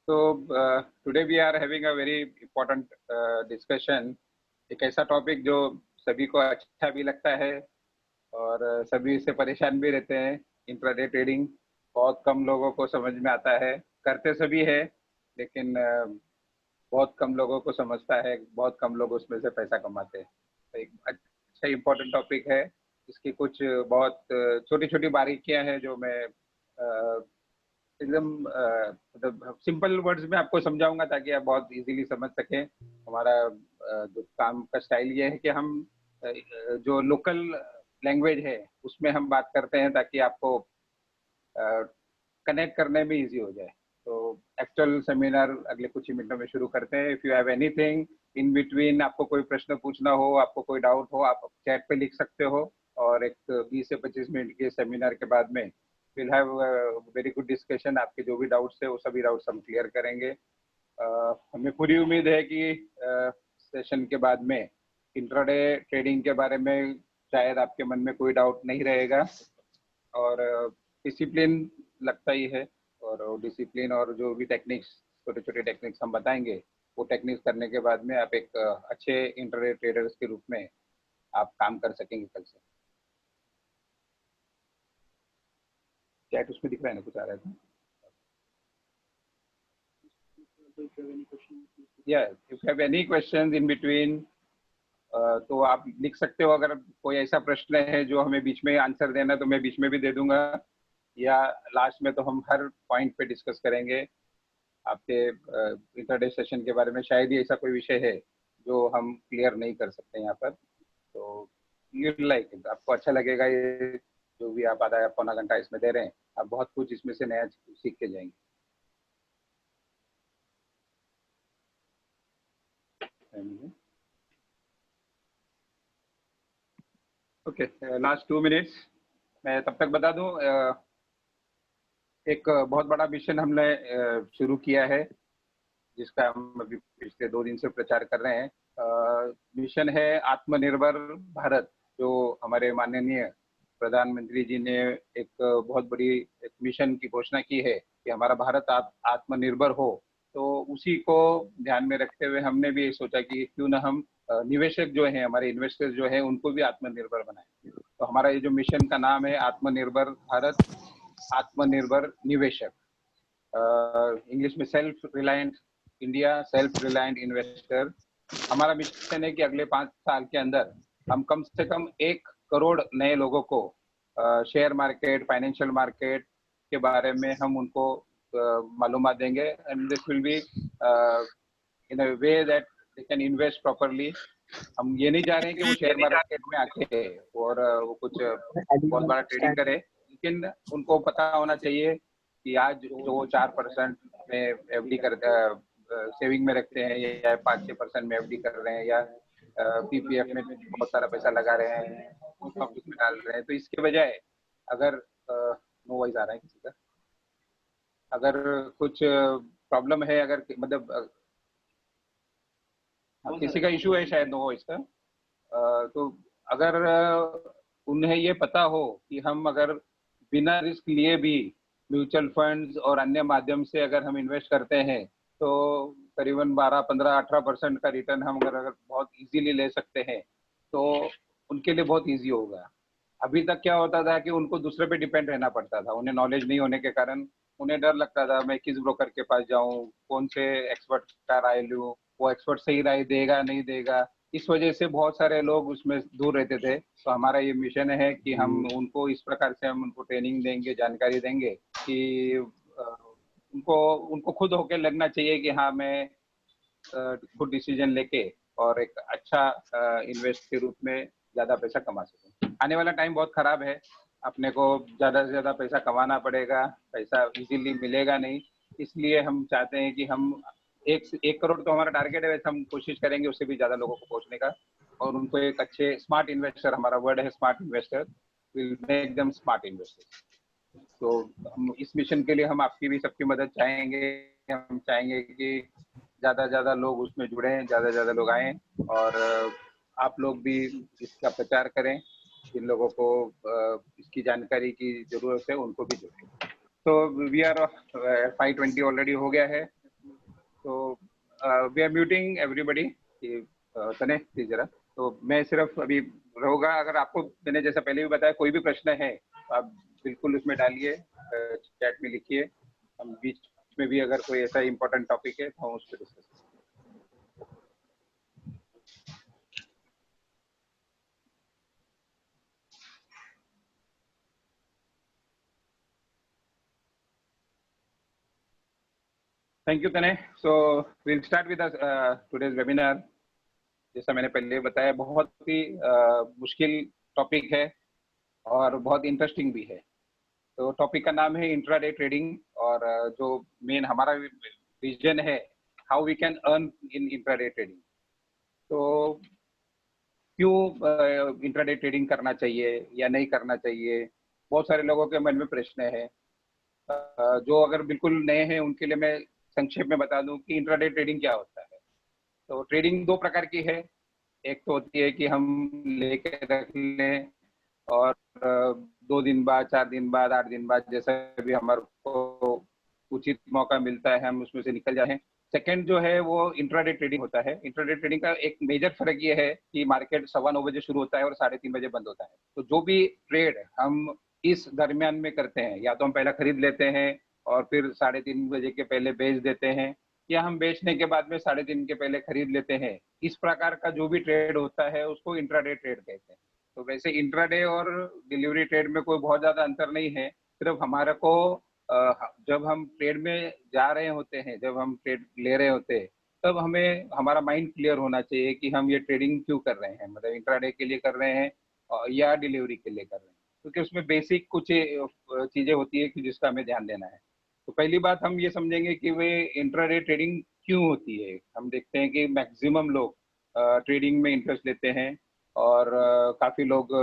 So today we are having a very important discussion. एक ऐसा topic जो सभी को अच्छा भी लगता है और सभी इससे परेशान भी रहते हैं। इंट्राडे ट्रेडिंग बहुत कम लोगों को समझ में आता है, करते सभी है लेकिन बहुत कम लोगों को समझता है, बहुत कम लोग उसमें से पैसा कमाते हैं। तो एक अच्छा इम्पोर्टेंट टॉपिक है। इसकी कुछ बहुत छोटी छोटी बारीकियां हैं जो मैं एकदम मतलब सिंपल वर्ड्स में आपको समझाऊंगा ताकि आप बहुत इजीली समझ सकें। हमारा जो काम का स्टाइल ये है कि हम जो लोकल लैंग्वेज है उसमें हम बात करते हैं ताकि आपको कनेक्ट करने में इजी हो जाए। तो एक्चुअल सेमिनार अगले कुछ ही मिनटों में शुरू करते हैं। If you have anything in between, आपको कोई प्रश्न पूछना हो, आपको कोई डाउट हो, आप चैट पे लिख सकते हो और एक 20 से 25 मिनट के सेमिनार के बाद में will have very good discussion. आपके जो भी डाउट्स है वो सभी डाउट्स हम क्लियर करेंगे। हमें पूरी उम्मीद है कि सेशन के बाद में इंट्राडे ट्रेडिंग के बारे में शायद आपके मन में कोई डाउट नहीं रहेगा और डिसिप्लिन लगता ही है और डिसिप्लिन और जो भी टेक्निक्स, छोटे छोटे टेक्निक्स हम बताएंगे, वो टेक्निक्स करने के बाद में आप एक अच्छे इंट्राडे ट्रेडर्स के रूप में आप काम कर सकेंगे कल से। चैट उसमें दिख रहा है ना, कुछ आ रहा है या if you have any questions in between तो आप लिख सकते हो। अगर कोई ऐसा प्रश्न है जो हमें बीच में आंसर देना तो मैं बीच में भी दे दूंगा या लास्ट में, तो हम हर पॉइंट पे डिस्कस करेंगे। आपके इंट्राडे सेशन के बारे में शायद ही ऐसा कोई विषय है जो हम क्लियर नहीं कर सकते यहाँ पर। तो यू लाइक इट, आपको अच्छा लगेगा ये जो भी आप आधा या पौना घंटा इसमें दे रहे हैं। आप बहुत कुछ इसमें से नया सीख के जाएंगे। ओके, लास्ट 2 मिनट्स मैं तब तक बता दूं। एक बहुत बड़ा मिशन हमने शुरू किया है जिसका हम अभी पिछले 2 दिन से प्रचार कर रहे हैं। मिशन है आत्मनिर्भर भारत, जो हमारे माननीय प्रधानमंत्री जी ने एक बहुत बड़ी एक मिशन की घोषणा की है कि हमारा भारत आत्मनिर्भर हो। तो उसी को ध्यान में रखते हुए हमने भी सोचा कि क्यों ना हम निवेशक जो हैं, हमारे इन्वेस्टर्स जो हैं, उनको भी आत्मनिर्भर बनाएं। तो हमारा ये जो मिशन का नाम है आत्मनिर्भर भारत, आत्मनिर्भर निवेशक, इंग्लिश में self reliant India, self reliant investor. हमारा मिशन है कि अगले 5 साल के अंदर हम कम से कम 1 करोड़ नए लोगों को शेयर मार्केट, फाइनेंशियल मार्केट के बारे में हम उनको मालूमात देंगे and this will be in a way that they can invest properly. हम ये नहीं चाह रहे हैं कि वो शेयर मार्केट में आके और वो कुछ बहुत बड़ा ट्रेडिंग करे, लेकिन उनको पता होना चाहिए कि आज जो 4% में एफडी कर सेविंग में रखते हैं या 5-6% में एफडी कर रहे हैं या पीपीएफ में बहुत सारा पैसा लगा रहे हैं, ऑफिस में डाल रहे हैं, तो इसके बजाय अगर नो वॉइस आ रहा है किसी का, अगर कुछ प्रॉब्लम है, अगर मतलब किसी का इशू है शायद नो वॉइस का, तो अगर उन्हें ये पता हो कि हम अगर बिना रिस्क लिए भी म्यूचुअल फंड्स और अन्य माध्यम से अगर हम इन्वेस्ट करते हैं तो करीबन 12, 15, 18% का रिटर्न हम अगर बहुत इजीली ले सकते हैं तो उनके लिए बहुत इजी होगा। अभी तक क्या होता था कि उनको दूसरे पे डिपेंड रहना पड़ता था, उन्हें नॉलेज नहीं होने के कारण उन्हें डर लगता था मैं किस ब्रोकर के पास जाऊं, कौन से एक्सपर्ट का राय लूं, वो एक्सपर्ट सही राय देगा नहीं देगा। इस वजह से बहुत सारे लोग उसमें दूर रहते थे। तो हमारा ये मिशन है कि हम उनको इस प्रकार से हम उनको ट्रेनिंग देंगे, जानकारी देंगे कि उनको उनको खुद होके लगना चाहिए कि हाँ मैं खुद डिसीजन लेके और एक अच्छा इन्वेस्ट के रूप में ज्यादा पैसा कमा सकूं। आने वाला टाइम बहुत खराब है, अपने को ज्यादा से ज्यादा पैसा कमाना पड़ेगा, पैसा इजीली मिलेगा नहीं। इसलिए हम चाहते हैं कि हम 1 करोड़ तो हमारा टारगेट है, वैसे हम कोशिश करेंगे उससे भी ज्यादा लोगों को पहुंचने का और उनको एक अच्छे स्मार्ट इन्वेस्टर, हमारा वर्ड है smart investor, will make them smart investor. तो हम इस मिशन के लिए हम आपकी भी सबकी मदद चाहेंगे। हम चाहेंगे कि ज्यादा ज्यादा लोग उसमें जुड़े, ज्यादा ज्यादा लोग आए और आप लोग भी इसका प्रचार करें। जिन लोगों को इसकी जानकारी की जरूरत है उनको भी जुड़ें। तो वी आर 5:20 ऑलरेडी हो गया है, तो वी आर म्यूटिंग एवरीबडी कि तने प्लीज जरा। तो मैं सिर्फ अभी रहूंगा, अगर आपको मैंने जैसा पहले भी बताया कोई भी प्रश्न है तो आप बिल्कुल उसमें डालिए, चैट में लिखिए, हम बीच में भी अगर कोई ऐसा इंपॉर्टेंट टॉपिक है तो हम उस पर डिस्कस करें। थैंक यू तने। So will start with today's webinar. जैसा मैंने पहले बताया, बहुत ही मुश्किल टॉपिक है और बहुत इंटरेस्टिंग भी है। तो टॉपिक का नाम है इंट्राडे ट्रेडिंग, और जो मेन हमारा विजन है, how we can earn in intraday trading. तो क्यों इंट्राडे ट्रेडिंग करना चाहिए या नहीं करना चाहिए, बहुत सारे लोगों के मन में प्रश्न है। जो अगर बिल्कुल नए हैं उनके लिए मैं संक्षेप में बता दूं कि इंट्राडे ट्रेडिंग क्या होता है। तो ट्रेडिंग दो प्रकार की है। एक तो होती है कि हम लेके रख लें और 2 दिन बाद, 4 दिन बाद, 8 दिन बाद, जैसा भी हमारे को उचित मौका मिलता है हम उसमें से निकल जाए। सेकंड जो है वो इंट्राडे ट्रेडिंग होता है। इंट्राडे ट्रेडिंग का एक मेजर फर्क ये है कि मार्केट 9:15 बजे शुरू होता है और 3:30 बजे बंद होता है। तो जो भी ट्रेड हम इस दरमियान में करते हैं, या तो हम पहले खरीद लेते हैं और फिर 3:30 बजे के पहले बेच देते हैं, या हम बेचने के बाद में 3:30 के पहले खरीद लेते हैं, इस प्रकार का जो भी ट्रेड होता है उसको इंट्राडे ट्रेड कहते हैं। तो वैसे इंट्राडे और डिलीवरी ट्रेड में कोई बहुत ज्यादा अंतर नहीं है। सिर्फ हमारे को जब हम ट्रेड में जा रहे होते हैं, जब हम ट्रेड ले रहे होते हैं, तब हमें हमारा माइंड क्लियर होना चाहिए कि हम ये ट्रेडिंग क्यों कर रहे हैं, मतलब इंट्राडे के लिए कर रहे हैं या डिलीवरी के लिए कर रहे हैं। क्योंकि उसमें बेसिक कुछ चीजें होती है कि जिसका हमें ध्यान देना है। तो पहली बात हम ये समझेंगे कि वे इंट्राडे ट्रेडिंग क्यों होती है। हम देखते हैं कि मैक्सिमम लोग ट्रेडिंग में इंटरेस्ट लेते हैं, और काफी लोग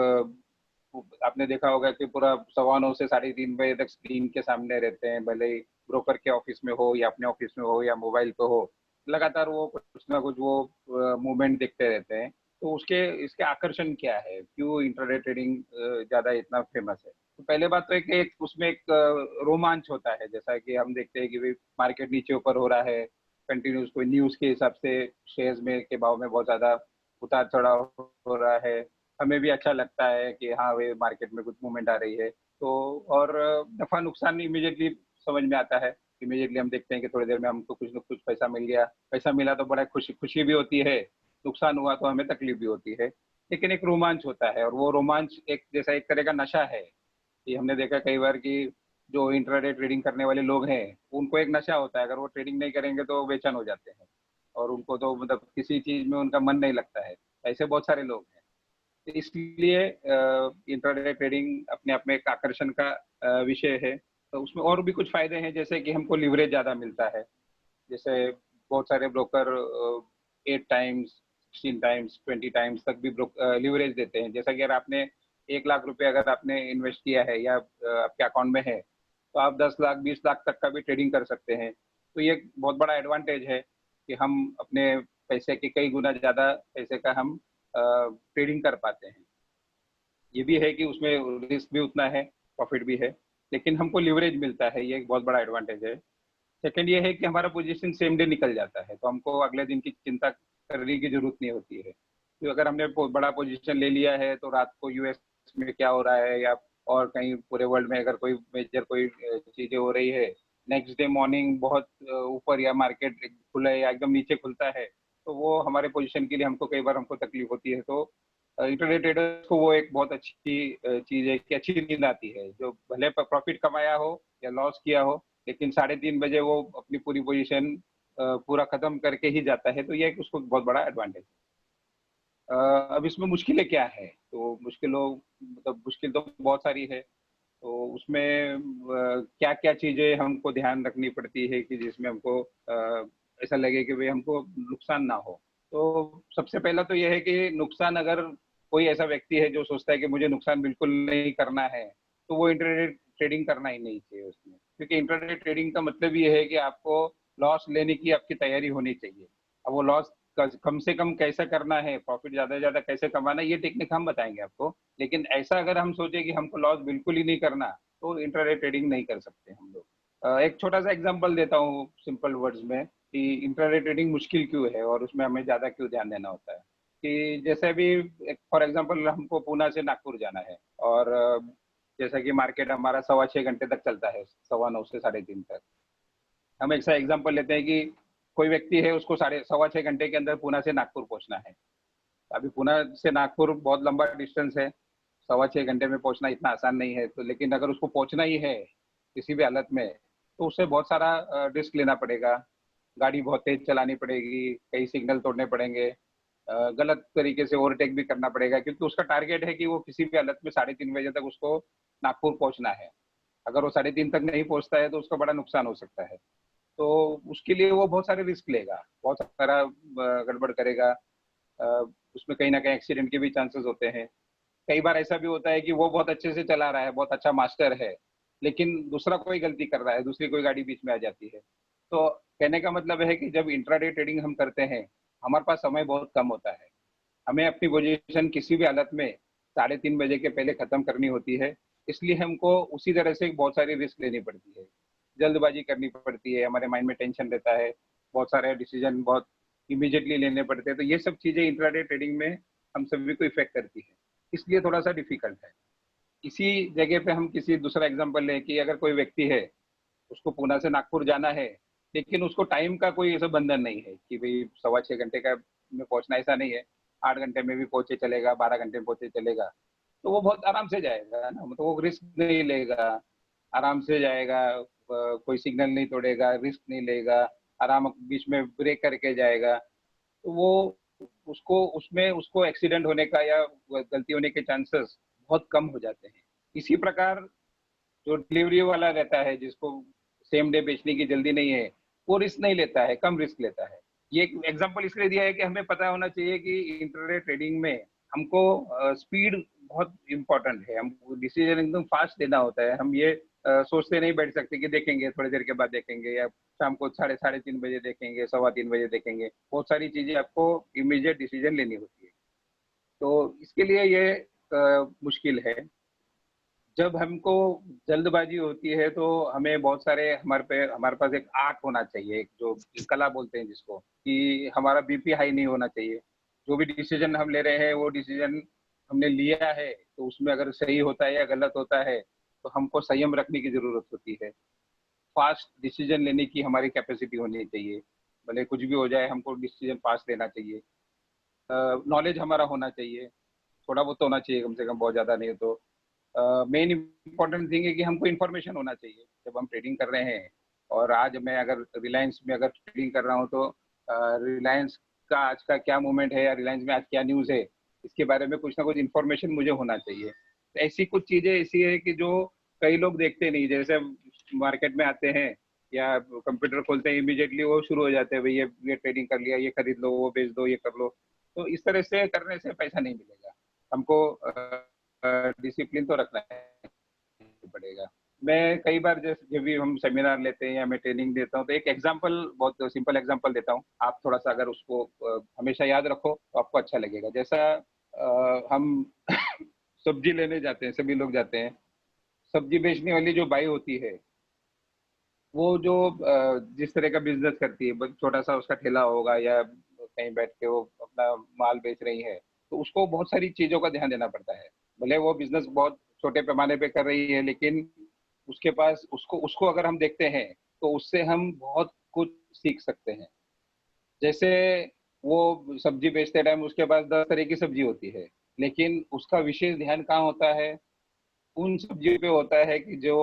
आपने देखा होगा कि पूरा 9:15 से 3:30 बजे तक स्क्रीन के सामने रहते हैं, भले ही ब्रोकर के ऑफिस में हो या अपने ऑफिस में हो या मोबाइल पे हो, लगातार वो कुछ ना कुछ वो मूवमेंट देखते रहते हैं। तो उसके इसके आकर्षण क्या है, क्यों इंट्राडे ट्रेडिंग ज्यादा इतना फेमस है। तो पहले बात तो एक उसमें एक रोमांच होता है, जैसा कि हम देखते हैं कि भाई मार्केट नीचे ऊपर हो रहा है, कंटिन्यूस कोई न्यूज के हिसाब से शेयर्स में के भाव में बहुत ज्यादा उतार चढ़ाव हो रहा है। हमें भी अच्छा लगता है कि हाँ वे मार्केट में कुछ मूवमेंट आ रही है। तो और नफा नुकसान इमीडिएटली समझ में आता है। इमीडिएटली हम देखते हैं कि थोड़ी देर में हमको कुछ न कुछ पैसा मिल गया, पैसा मिला तो बड़ा खुशी खुशी भी होती है, नुकसान हुआ तो हमें तकलीफ भी होती है। लेकिन एक रोमांच होता है, और वो रोमांच एक जैसा एक तरह का नशा है। कि हमने देखा कई बार कि जो इंट्राडे ट्रेडिंग करने वाले लोग हैं उनको एक नशा होता है, अगर वो ट्रेडिंग नहीं करेंगे तो बेचैन हो जाते हैं, और उनको तो मतलब किसी चीज में उनका मन नहीं लगता है। ऐसे बहुत सारे लोग हैं। तो इसलिए इंट्राडे ट्रेडिंग अपने आप में एक आकर्षण का विषय है। तो उसमें और भी कुछ फायदे हैं, जैसे कि हमको लिवरेज ज्यादा मिलता है। जैसे बहुत सारे ब्रोकर 8 टाइम्स, 16 टाइम्स, 20 टाइम्स तक भी लिवरेज देते हैं। जैसा कि अगर आपने 1 लाख रुपए अगर आपने इन्वेस्ट किया है या आपके अकाउंट में है, तो आप 10 लाख 20 लाख तक का भी ट्रेडिंग कर सकते हैं। तो ये एक बहुत बड़ा एडवांटेज है कि हम अपने पैसे के कई गुना ज्यादा पैसे का हम ट्रेडिंग कर पाते हैं। ये भी है कि उसमें रिस्क भी उतना है, प्रॉफिट भी है, लेकिन हमको लिवरेज मिलता है, ये एक बहुत बड़ा एडवांटेज है। सेकंड ये है कि हमारा पोजीशन सेम डे निकल जाता है, तो हमको अगले दिन की चिंता करने की जरूरत नहीं होती है। तो अगर हमने बड़ा पोजीशन ले लिया है तो रात को यूएस में क्या हो रहा है या और कहीं पूरे वर्ल्ड में अगर कोई मेजर कोई चीजें हो रही है, नेक्स्ट डे मॉर्निंग बहुत ऊपर या मार्केट खुला है या एकदम नीचे खुलता है, तो वो हमारे पोजीशन के लिए हमको कई बार हमको तकलीफ होती है। तो इंटरडे ट्रेडर्स को वो एक बहुत अच्छी चीज है कि अच्छी नींद आती है, जो भले प्रॉफिट कमाया हो या लॉस किया हो, लेकिन 3:30 बजे वो अपनी पूरी पोजीशन पूरा खत्म करके ही जाता है। तो ये एक उसको बहुत बड़ा एडवांटेज है। अब इसमें मुश्किलें क्या है, तो मुश्किलों मतलब मुश्किल तो बहुत सारी है। तो उसमें क्या क्या चीजें हमको ध्यान रखनी पड़ती है कि जिसमें हमको ऐसा लगे कि भाई हमको नुकसान ना हो। तो सबसे पहला तो यह है कि नुकसान, अगर कोई ऐसा व्यक्ति है जो सोचता है कि मुझे नुकसान बिल्कुल नहीं करना है, तो वो इंट्राडे ट्रेडिंग करना ही नहीं चाहिए उसमें। क्योंकि इंट्राडे ट्रेडिंग का मतलब ये है कि आपको लॉस लेने की आपकी तैयारी होनी चाहिए। अब वो लॉस कम से कम कैसे करना है, प्रॉफिट ज्यादा से ज्यादा कैसे कमाना है, ये टेक्निक हम बताएंगे आपको। लेकिन ऐसा अगर हम सोचे कि हमको लॉस बिल्कुल ही नहीं करना, तो इंट्राडे ट्रेडिंग नहीं कर सकते हम लोग। एक छोटा सा एग्जांपल देता हूँ सिंपल वर्ड्स में कि इंट्राडे ट्रेडिंग मुश्किल क्यों है और उसमें हमें ज़्यादा क्यों ध्यान देना होता है। कि जैसे अभी फॉर एग्जांपल हमको पूना से नागपुर जाना है और जैसा कि मार्केट हमारा 6:15 घंटे तक चलता है, 9:15 से 3:30 तक। हम ऐसा एग्जांपल लेते हैं कि कोई व्यक्ति है, उसको 6:15 घंटे के अंदर पूना से नागपुर पहुंचना है। अभी पुणे से नागपुर बहुत लंबा डिस्टेंस है, 6:15 घंटे में पहुंचना इतना आसान नहीं है। तो लेकिन अगर उसको पहुंचना ही है किसी भी हालत में, तो उससे बहुत सारा रिस्क लेना पड़ेगा। गाड़ी बहुत तेज चलानी पड़ेगी, कई सिग्नल तोड़ने पड़ेंगे, गलत तरीके से ओवरटेक भी करना पड़ेगा, क्योंकि उसका टारगेट है कि वो किसी भी हालत में 3:30 बजे तक उसको नागपुर पहुंचना है। अगर वो 3:30 तक नहीं पहुंचता है तो उसका बड़ा नुकसान हो सकता है। तो उसके लिए वो बहुत सारे रिस्क लेगा, बहुत सारा गड़बड़ करेगा। अ, उसमें कहीं ना कहीं एक्सीडेंट के भी चांसेस होते हैं। कई बार ऐसा भी होता है कि वो बहुत अच्छे से चला रहा है, बहुत अच्छा मास्टर है, लेकिन दूसरा कोई गलती कर रहा है, दूसरी कोई गाड़ी बीच में आ जाती है। तो कहने का मतलब है कि जब इंट्राडे ट्रेडिंग हम करते हैं, हमारे पास समय बहुत कम होता है। हमें अपनी पोजीशन किसी भी हालत में 3:30 बजे के पहले खत्म करनी होती है। इसलिए हमको उसी तरह से बहुत सारी रिस्क लेनी पड़ती है, जल्दबाजी करनी पड़ती है, हमारे माइंड में टेंशन रहता है, बहुत सारे डिसीजन बहुत इमीडिएटली लेने पड़ते हैं। तो ये सब चीजें इंट्राडे ट्रेडिंग में हम सभी को इफेक्ट करती है, इसलिए थोड़ा सा डिफिकल्ट है। इसी जगह पे हम किसी दूसरा एग्जांपल लें कि अगर कोई व्यक्ति है, उसको पूना से नागपुर जाना है, लेकिन उसको टाइम का कोई ऐसा बंधन नहीं है कि भाई 6:15 घंटे का में पहुंचना, ऐसा नहीं है। 8 घंटे में भी पहुंचे चलेगा, 12 घंटे में पहुंचे चलेगा, तो वो बहुत आराम से जाएगा ना, मतलब वो रिस्क नहीं लेगा, आराम से जाएगा। कोई सिग्नल नहीं तोड़ेगा, रिस्क नहीं लेगा, आराम बीच में ब्रेक करके जाएगा। तो वो उसको उसमें उसको एक्सीडेंट होने का या गलती होने के चांसेस बहुत कम हो जाते हैं। इसी प्रकार जो डिलीवरी वाला रहता है, जिसको सेम डे बेचने की जल्दी नहीं है, वो रिस्क नहीं लेता है, कम रिस्क लेता है। ये एक एग्जांपल इसलिए दिया है कि हमें पता होना चाहिए कि इंट्राडे ट्रेडिंग में हमको स्पीड बहुत इंपॉर्टेंट है। हमको डिसीजन एकदम फास्ट लेना होता है। हम ये सोचते नहीं बैठ सकते कि देखेंगे, थोड़ी देर के बाद देखेंगे, या शाम को 3:30 बजे देखेंगे, 3:15 बजे देखेंगे। बहुत सारी चीजें आपको इमीडिएट डिसीजन लेनी होती है। तो इसके लिए ये मुश्किल है। जब हमको जल्दबाजी होती है तो हमें बहुत सारे हमारे पास एक आर्ट होना चाहिए, एक जो कला बोलते हैं जिसको, कि हमारा बीपी हाई नहीं होना चाहिए। जो भी डिसीजन हम ले रहे हैं, वो डिसीजन हमने लिया है, तो उसमें अगर सही होता है या गलत होता है, तो हमको संयम रखने की जरूरत होती है। फास्ट डिसीजन लेने की हमारी कैपेसिटी होनी चाहिए। भले कुछ भी हो जाए, हमको डिसीजन फास्ट लेना चाहिए। नॉलेज हमारा होना चाहिए, थोड़ा बहुत तो होना चाहिए कम से कम, बहुत ज्यादा नहीं तो। मेन इम्पोर्टेंट थिंग है कि हमको इन्फॉर्मेशन होना चाहिए जब हम ट्रेडिंग कर रहे हैं। और आज मैं अगर रिलायंस में अगर ट्रेडिंग कर रहा हूँ, तो रिलायंस का आज का क्या मूवमेंट है या रिलायंस में आज क्या न्यूज़ है, इसके बारे में कुछ ना कुछ इन्फॉर्मेशन मुझे होना चाहिए। तो ऐसी कुछ चीज़ें ऐसी है कि जो कई लोग देखते नहीं। जैसे मार्केट में आते हैं या कंप्यूटर खोलते हैं, इमीडिएटली वो शुरू हो जाते हैं, भाई ये ट्रेडिंग कर लिया, ये खरीद लो, वो बेच दो, ये कर लो। तो इस तरह से करने से पैसा नहीं मिलेगा। हमको डिसिप्लिन तो रखना पड़ेगा। मैं कई बार जैसे जब भी हम सेमिनार लेते हैं या मैं ट्रेनिंग देता हूँ, तो एक एग्जांपल, बहुत सिंपल एग्जांपल देता हूँ। आप थोड़ा सा अगर उसको हमेशा याद रखो तो आपको अच्छा लगेगा। जैसा हम सब्जी लेने जाते हैं, सभी लोग जाते हैं। सब्जी बेचने वाली जो बाई होती है, वो जो जिस तरह का बिजनेस करती है, बस छोटा सा उसका ठेला होगा या कहीं बैठ के वो अपना माल बेच रही है, तो उसको बहुत सारी चीजों का ध्यान देना पड़ता है। भले वो बिजनेस बहुत छोटे पैमाने पे कर रही है, लेकिन उसके पास उसको उसको अगर हम देखते हैं, तो उससे हम बहुत कुछ सीख सकते हैं। जैसे वो सब्जी बेचते टाइम उसके पास 10 तरह की सब्जी होती है, लेकिन उसका विशेष ध्यान कहाँ होता है? उन सब्जियों पे होता है कि जो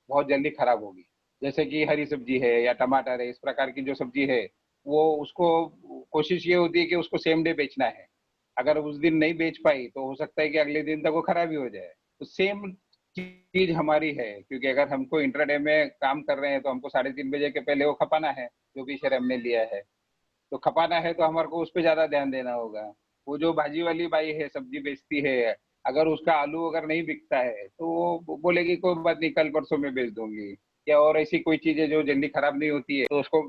बहुत जल्दी खराब होगी। जैसे कि हरी सब्जी है या टमाटर है, इस प्रकार की जो सब्जी है, वो उसको कोशिश ये होती है कि उसको सेम डे बेचना है। अगर उस दिन नहीं बेच पाई, तो हो सकता है कि अगले दिन तक वो खराब ही हो जाए। तो सेम चीज हमारी है, क्योंकि अगर हमको इंट्राडे में काम कर रहे हैं, तो हमको 3:30 बजे के पहले वो खपाना है, जो भी शेयर हमने लिया है। तो खपाना है तो हमारे को उस पे ज्यादा ध्यान देना होगा। वो जो भाजी वाली बाई है, सब्जी बेचती है, अगर उसका आलू अगर नहीं बिकता है, तो वो बोलेगी कोई बात नहीं, कल परसों में बेच दूंगी। या और ऐसी कोई चीज है जो जल्दी खराब नहीं होती है, तो उसको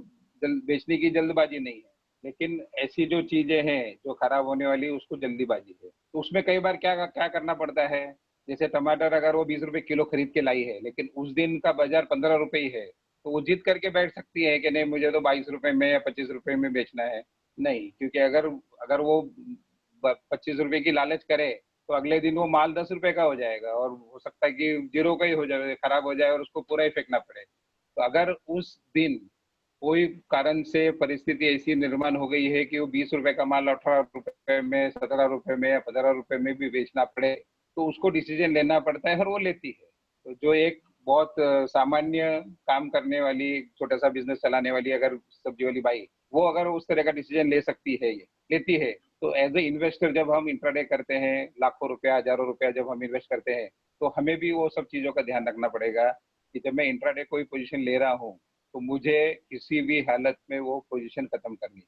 बेचने की जल्दबाजी नहीं है। लेकिन ऐसी जो चीजें हैं जो खराब होने वाली, उसको जल्दीबाजी है। तो उसमें कई बार क्या क्या करना पड़ता है? जैसे टमाटर अगर वो 20 रुपए किलो खरीद के लाई है, लेकिन उस दिन का बाजार 15 रुपए ही है, तो वो जिद करके बैठ सकती है कि नहीं मुझे तो 22 रुपए में या 25 रुपए में बेचना है। नहीं, क्योंकि अगर अगर वो 25 रुपए की लालच करे तो अगले दिन वो माल 10 रुपए का हो जाएगा और हो सकता है कि जीरो का ही हो जाए, खराब हो जाए और उसको पूरा ही फेंकना पड़े। तो अगर उस दिन कोई कारण से परिस्थिति ऐसी निर्माण हो गई है कि वो 20 रुपए का माल 18 रुपए में, 17 रुपए में या 15 रुपए में भी बेचना पड़े, तो उसको डिसीजन लेना पड़ता है और वो लेती है। तो जो एक बहुत सामान्य काम करने वाली, छोटा सा बिजनेस चलाने वाली अगर सब्जी वाली बाई, वो अगर उस तरह का डिसीजन ले सकती है, ये लेती है, तो एज ए इन्वेस्टर जब हम इंट्राडे करते हैं, लाखों रुपया, हजारों रुपया जब हम इन्वेस्ट करते हैं, तो हमें भी वो सब चीजों का ध्यान रखना पड़ेगा कि जब मैं इंट्राडे कोई पोजीशन ले रहा हूँ तो मुझे किसी भी हालत में वो पोजीशन खत्म करनी है।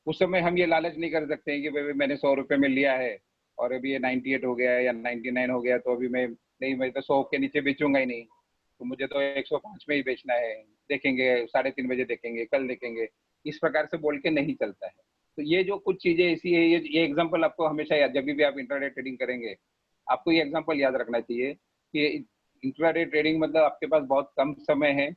उस समय हम ये लालच नहीं कर सकते हैं कि भाई मैंने 100 रुपए में लिया है और अभी ये 98 हो गया है या 99 हो गया, तो अभी मैं नहीं, मैं तो 100 के नीचे बेचूंगा ही नहीं, तो मुझे तो 105 में ही बेचना है, देखेंगे 3:30 बजे, देखेंगे कल, देखेंगे। इस प्रकार से बोल के नहीं चलता है। तो ये जो कुछ चीजें ऐसी है, ये एग्जाम्पल आपको हमेशा याद, जब भी आप इंट्राडे ट्रेडिंग करेंगे आपको ये एग्जाम्पल याद रखना चाहिए कि इंट्राडे ट्रेडिंग मतलब आपके पास बहुत कम समय है,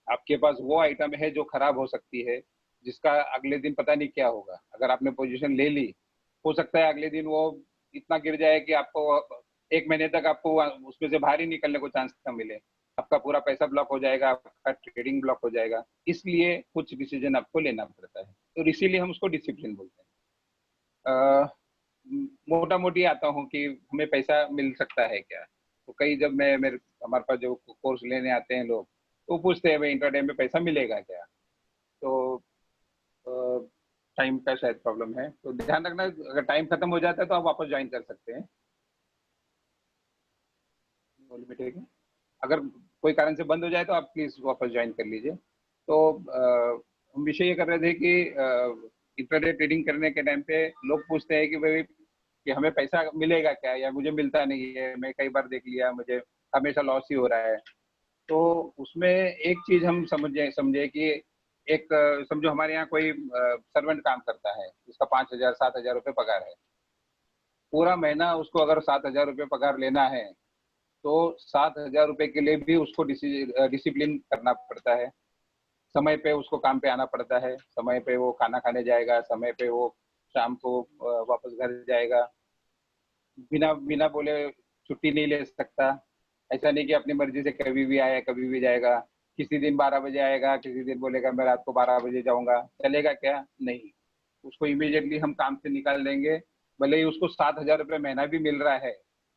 आपके पास वो आइटम है जो खराब हो सकती है, जिसका अगले दिन पता नहीं क्या होगा। अगर आपने पोजीशन ले ली, हो सकता है अगले दिन वो इतना गिर जाए कि आपको 1 महीने तक आपको उसमें से बाहर ही निकलने को चांस न मिले, आपका पूरा पैसा ब्लॉक हो जाएगा, आपका ट्रेडिंग ब्लॉक हो जाएगा। इसलिए कुछ डिसीजन आपको लेना पड़ता है, तो इसीलिए हम उसको डिसिप्लिन बोलते हैं। मोटा मोटी आता हूँ कि हमें पैसा मिल सकता है क्या। तो कई जब मैं मेरे हमारे पास जो कोर्स लेने आते हैं लोग, तो पूछते हैं भाई इंट्राडे में पैसा मिलेगा क्या। तो टाइम का शायद प्रॉब्लम है, तो ध्यान रखना अगर टाइम खत्म हो जाता है तो आप वापस ज्वाइन कर सकते हैं। लिमिट है क्या? अगर कोई कारण से बंद हो जाए तो आप प्लीज वापस ज्वाइन कर लीजिए। तो हम विषय ये कर रहे थे कि इंट्राडे ट्रेडिंग करने के टाइम पे लोग पूछते हैं कि भाई कि हमें पैसा मिलेगा क्या, या मुझे मिलता नहीं है, मैं कई बार देख लिया मुझे हमेशा लॉस ही हो रहा है। तो उसमें एक चीज हम समझे समझे कि एक समझो हमारे यहाँ कोई सर्वेंट काम करता है, उसका 5,000 7,000 रुपये पगार है। पूरा महीना उसको अगर 7,000 रुपये पगार लेना है, तो 7,000 रुपये के लिए भी उसको डिसिप्लिन करना पड़ता है। समय पे उसको काम पे आना पड़ता है, समय पे वो खाना खाने जाएगा, समय पे वो शाम को वापस घर जाएगा, बिना बिना बोले छुट्टी नहीं ले सकता। ऐसा नहीं कि अपनी मर्जी से कभी भी आया कभी भी जाएगा। किसी दिन 12 बजे आएगा, किसी दिन बोलेगा मैं रात को 12 बजे जाऊंगा, चलेगा क्या? नहीं, उसको इमीडिएटली हम काम से निकाल देंगे। भले ही उसको 7,000 रुपये महीना भी मिल रहा है,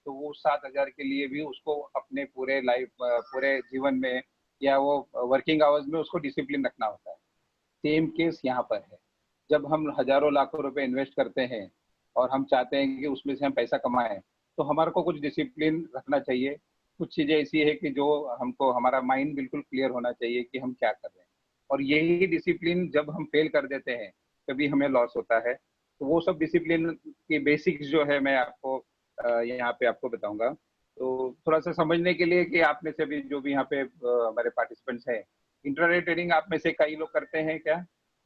तो वो 7,000 के लिए भी उसको अपने पूरे लाइफ, पूरे जीवन में या वो वर्किंग आवर्स में उसको डिसिप्लिन रखना होता है। सेम केस यहाँ पर है। जब हम हजारों लाखों रुपए इन्वेस्ट करते हैं और हम चाहते हैं कि उसमें से हम पैसा कमाएं, तो हमारे को कुछ डिसिप्लिन रखना चाहिए। कुछ चीजें ऐसी है कि जो हमको, हमारा माइंड बिल्कुल क्लियर होना चाहिए कि हम क्या कर रहे हैं। और यही डिसिप्लिन जब हम फेल कर देते हैं, तभी हमें लॉस होता है। तो वो सब डिसिप्लिन की बेसिक्स जो है मैं आपको यहाँ पे आपको बताऊंगा। तो थोड़ा सा समझने के लिए कि आप में से भी जो भी यहाँ पे हमारे पार्टिसिपेंट्स हैं, इंट्राडे ट्रेडिंग आप में से कई लोग करते हैं क्या?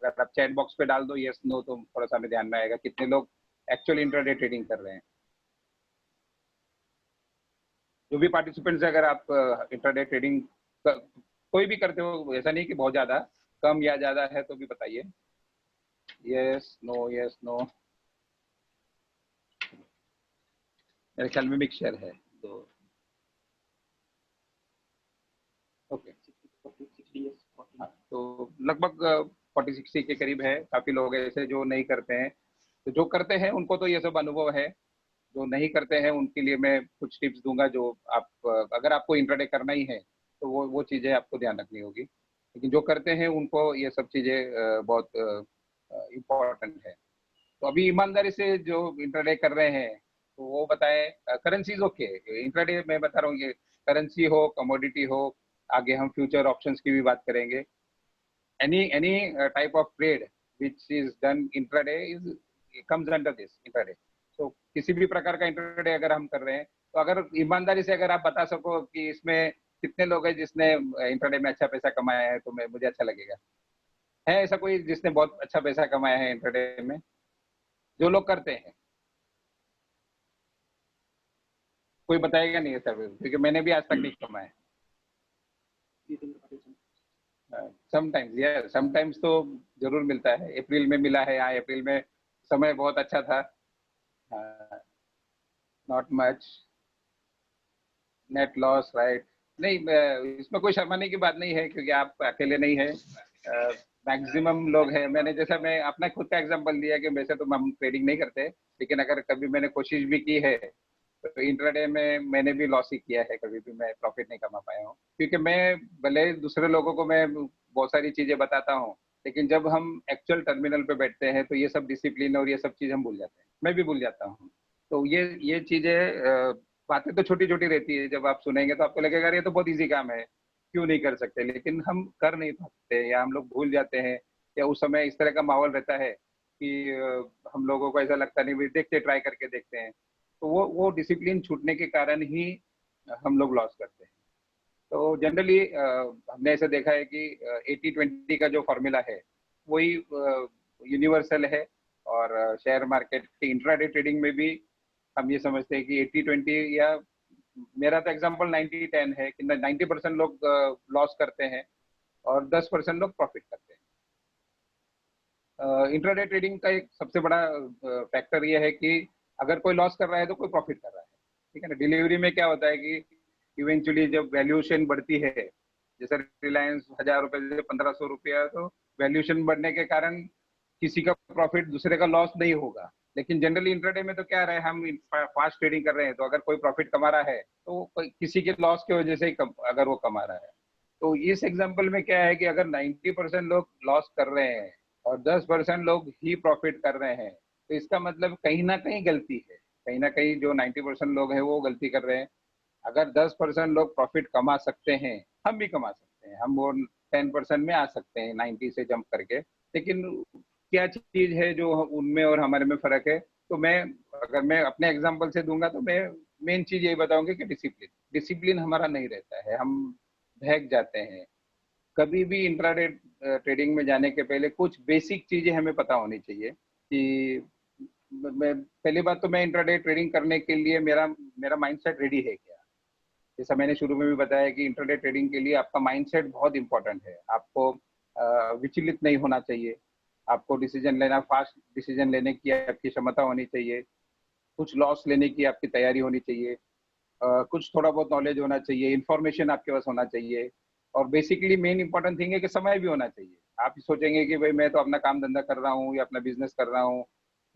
अगर आप चैट बॉक्स पे डाल दो यस नो, तो थोड़ा सा हमें ध्यान में आएगा कितने लोग एक्चुअल इंट्राडे ट्रेडिंग कर रहे हैं। जो भी पार्टिसिपेंट्स है, अगर आप इंट्राडे ट्रेडिंग कोई भी करते हो, ऐसा नहीं कि बहुत ज्यादा, कम या ज्यादा है तो भी बताइए। Yes no, yes no. मेरे ख्याल में मिक्सचर है तो ओके। हाँ, तो लगभग 40-60 के करीब है। काफी लोग ऐसे जो नहीं करते हैं, तो जो करते हैं उनको तो ये सब अनुभव है। जो नहीं करते हैं उनके लिए मैं कुछ टिप्स दूंगा, जो आप अगर आपको इंट्राडे करना ही है तो वो चीजें आपको ध्यान रखनी होगी। लेकिन जो करते हैं उनको ये सब चीजें बहुत इम्पोर्टेंट है। तो अभी ईमानदारी से जो इंट्राडे कर रहे हैं, तो वो बताएं। करेंसीज ओके, इंट्राडे मैं बता रहा हूँ, ये करेंसी हो, कमोडिटी हो, आगे हम फ्यूचर ऑप्शंस की भी बात करेंगे। any type of trade which is done intraday is comes under this intraday. So किसी भी प्रकार का इंट्राडे अगर हम कर रहे हैं, तो अगर ईमानदारी से अगर आप बता सको कि इसमें कितने लोग हैं जिसने इंट्राडे में अच्छा पैसा कमाया है, तो मैं मुझे अच्छा लगेगा। है ऐसा कोई जिसने बहुत अच्छा पैसा कमाया है इंट्राडे में, जो लोग करते हैं? कोई बताएगा नहीं है सर, क्योंकि मैंने भी आज तक नहीं कमाया। समटाइम्स तो जरूर मिलता है। अप्रैल में मिला है, यहाँ अप्रैल में समय बहुत अच्छा था। Not much net loss, right. नहीं, इसमें कोई शर्माने की बात नहीं है, क्योंकि आप अकेले नहीं है, मैक्सिमम लोग हैं। मैं अपना खुद का एग्जांपल दिया कि वैसे तो हम ट्रेडिंग नहीं करते, लेकिन अगर कभी मैंने कोशिश भी की है तो इंट्राडे में मैंने भी लॉस ही किया है, कभी भी मैं प्रॉफिट नहीं कमा पाया हूँ। क्योंकि मैं भले दूसरे लोगों को मैं बहुत सारी चीजें बताता हूँ, लेकिन जब हम एक्चुअल टर्मिनल पे बैठते हैं तो ये सब डिसिप्लिन और ये सब चीज हम भूल जाते हैं, मैं भी भूल जाता हूँ। तो ये चीजें, बातें तो छोटी छोटी रहती है, जब आप सुनेंगे तो आपको लगेगा ये तो बहुत इजी काम है, क्यों नहीं कर सकते, लेकिन हम कर नहीं पाते, या हम लोग भूल जाते हैं, या उस समय इस तरह का माहौल रहता है कि हम लोगों को ऐसा लगता नहीं, देखते ट्राई करके देखते हैं, तो वो डिसिप्लिन छूटने के कारण ही हम लोग लॉस करते हैं। तो जनरली हमने ऐसा देखा है कि 80-20 का जो फॉर्मूला है वही यूनिवर्सल है, और शेयर मार्केट के इंट्राडे ट्रेडिंग में भी हम ये समझते हैं कि 80-20, या मेरा तो एग्जांपल 90-10 है कि 90% लोग लॉस करते हैं और 10% लोग प्रॉफिट करते हैं। इंट्राडे ट्रेडिंग का एक सबसे बड़ा फैक्टर ये है कि अगर कोई लॉस कर रहा है तो कोई प्रॉफिट कर रहा है, ठीक है ना। डिलीवरी में क्या होता है कि इवेंचुअली जब वैल्यूएशन बढ़ती है, जैसे रिलायंस 1000 रुपए से 1500 रुपया, तो वैल्यूएशन बढ़ने के कारण किसी का प्रॉफिट दूसरे का लॉस नहीं होगा। लेकिन जनरली इंट्राडे में तो क्या रहा है, हम फास्ट ट्रेडिंग कर रहे हैं, तो अगर कोई प्रॉफिट कमा रहा है तो किसी के लॉस की वजह से ही अगर वो कमा रहा है। तो इस एग्जाम्पल में क्या है कि अगर 90% लोग लॉस कर रहे हैं और 10% लोग ही प्रॉफिट कर रहे हैं, तो इसका मतलब कहीं ना कहीं गलती है, कहीं ना कहीं जो 90% लोग हैं वो गलती कर रहे हैं। अगर 10% लोग प्रॉफिट कमा सकते हैं, हम भी कमा सकते हैं, हम वो 10% में आ सकते हैं 90 से जंप करके। लेकिन क्या चीज है जो उनमें और हमारे में फर्क है, तो अगर मैं अपने एग्जांपल से दूंगा तो मैं मेन चीज यही बताऊंगी कि डिसिप्लिन डिसिप्लिन हमारा नहीं रहता है, हम बहक जाते हैं। कभी भी इंट्राडे ट्रेडिंग में जाने के पहले कुछ बेसिक चीजें हमें पता होनी चाहिए कि मैं पहली बात तो मैं इंट्राडे ट्रेडिंग करने के लिए मेरा मेरा माइंडसेट रेडी है क्या। जैसा मैंने शुरू में भी बताया कि इंट्राडे ट्रेडिंग के लिए आपका माइंडसेट बहुत इंपॉर्टेंट है। आपको विचलित नहीं होना चाहिए, आपको डिसीजन लेना, फास्ट डिसीजन लेने की आपकी क्षमता होनी चाहिए, कुछ लॉस लेने की आपकी तैयारी होनी चाहिए, कुछ थोड़ा बहुत नॉलेज होना चाहिए, इन्फॉर्मेशन आपके पास होना चाहिए, और बेसिकली मेन इंपॉर्टेंट थिंग है कि समय भी होना चाहिए। आप सोचेंगे कि भाई मैं तो अपना काम धंधा कर रहा हूँ या अपना बिजनेस कर रहा हूँ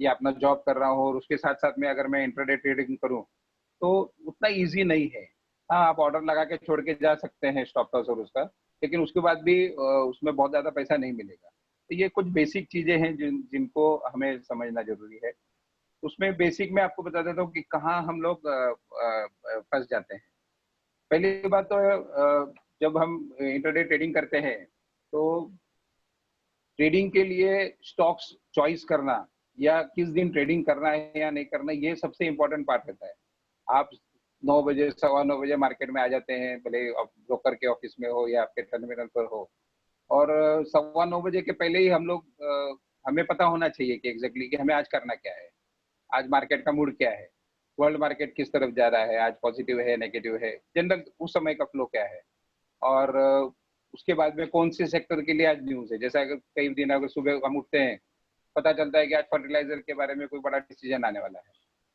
या अपना जॉब कर रहा हूँ, और उसके साथ साथ में अगर मैं इंट्राडे ट्रेडिंग करूँ तो उतना ईजी नहीं है। हाँ, आप ऑर्डर लगा के छोड़ के जा सकते हैं स्टॉप लॉस और उसका, लेकिन उसके बाद भी उसमें बहुत ज्यादा पैसा नहीं मिलेगा। तो ये कुछ बेसिक चीजें हैं जिनको हमें समझना जरूरी है। उसमें बेसिक में आपको बता देता हूँ कि कहाँ हम लोग फंस जाते हैं। पहली बात तो जब हम इंटरडे ट्रेडिंग करते हैं तो ट्रेडिंग के लिए स्टॉक्स चॉइस करना या किस दिन ट्रेडिंग करना है या नहीं करना, ये सबसे इम्पोर्टेंट पार्ट रहता है। आप 9 बजे 9:15 बजे मार्केट में आ जाते हैं, भले ब्रोकर के ऑफिस में हो या आपके टर्मिनल पर हो, और 9:15 बजे के पहले ही हम लोग हमें पता होना चाहिए कि एग्जैक्टली कि हमें आज करना क्या है, आज मार्केट का मूड क्या है, वर्ल्ड मार्केट किस तरफ जा रहा है, आज पॉजिटिव है नेगेटिव है, जनरल उस समय का फ्लो क्या है, और उसके बाद में कौन से सेक्टर के लिए आज न्यूज है। जैसे अगर कई दिन अगर सुबह हम उठते हैं, पता चलता है कि आज फर्टिलाइजर के बारे में कोई बड़ा डिसीजन आने वाला है,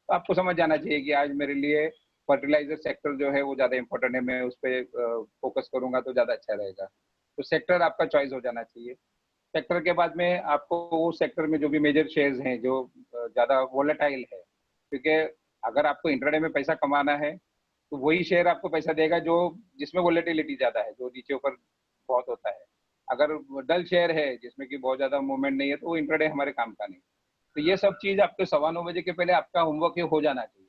तो आपको समझ जाना चाहिए कि आज मेरे लिए फर्टिलाइजर सेक्टर जो है वो ज्यादा इंपॉर्टेंट है, मैं उस पर फोकस करूंगा तो ज्यादा अच्छा रहेगा। तो सेक्टर आपका चॉइस हो जाना चाहिए। सेक्टर के बाद में आपको वो सेक्टर में जो भी मेजर शेयर्स हैं जो ज्यादा वोलेटाइल है, क्योंकि अगर आपको इंट्राडे में पैसा कमाना है तो वही शेयर आपको पैसा देगा जो जिसमें वोलेटिलिटी ज्यादा है, जो नीचे ऊपर बहुत होता है। अगर डल शेयर है जिसमें कि बहुत ज्यादा मूवमेंट नहीं है तो वो इंट्राडे हमारे काम का नहीं। तो ये सब चीज आपके 9:15 बजे के पहले आपका होमवर्क हो जाना चाहिए।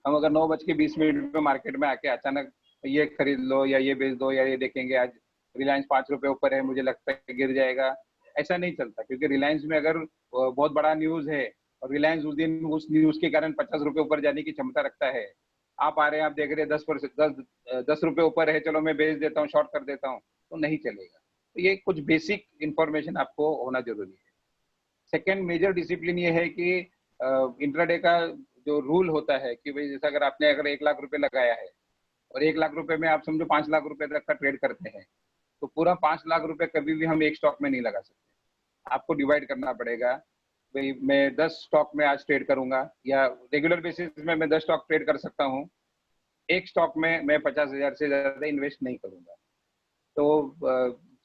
हम अगर 9:20 पे मार्केट में आके अचानक ये खरीद लो या ये बेच दो या ये देखेंगे आज रिलायंस 5 रुपए ऊपर है, मुझे लगता है गिर जाएगा, ऐसा नहीं चलता। क्योंकि रिलायंस में अगर बहुत बड़ा न्यूज है और रिलायंस उस दिन उस न्यूज के कारण 50 रुपए ऊपर जाने की क्षमता रखता है, आप आ रहे हैं, आप देख रहे हैं 10% 10 रुपए ऊपर है, चलो मैं बेच देता हूँ, शॉर्ट कर देता हूँ, तो नहीं चलेगा। तो ये कुछ बेसिक इंफॉर्मेशन आपको होना जरूरी है। सेकेंड मेजर डिसिप्लिन ये है कि इंट्राडे का जो रूल होता है कि भाई जैसे अगर 1 लाख रुपए लगाया है और 1 लाख रुपए में आप समझो 5 लाख रुपए तक का ट्रेड करते हैं, तो पूरा 5 लाख रुपए कभी भी हम एक स्टॉक में नहीं लगा सकते। आपको डिवाइड करना पड़ेगा। भाई मैं 10 स्टॉक में आज ट्रेड करूंगा, या रेगुलर बेसिस में मैं 10 स्टॉक ट्रेड कर सकता हूँ। एक स्टॉक में मैं 50,000 से ज्यादा इन्वेस्ट नहीं करूंगा। तो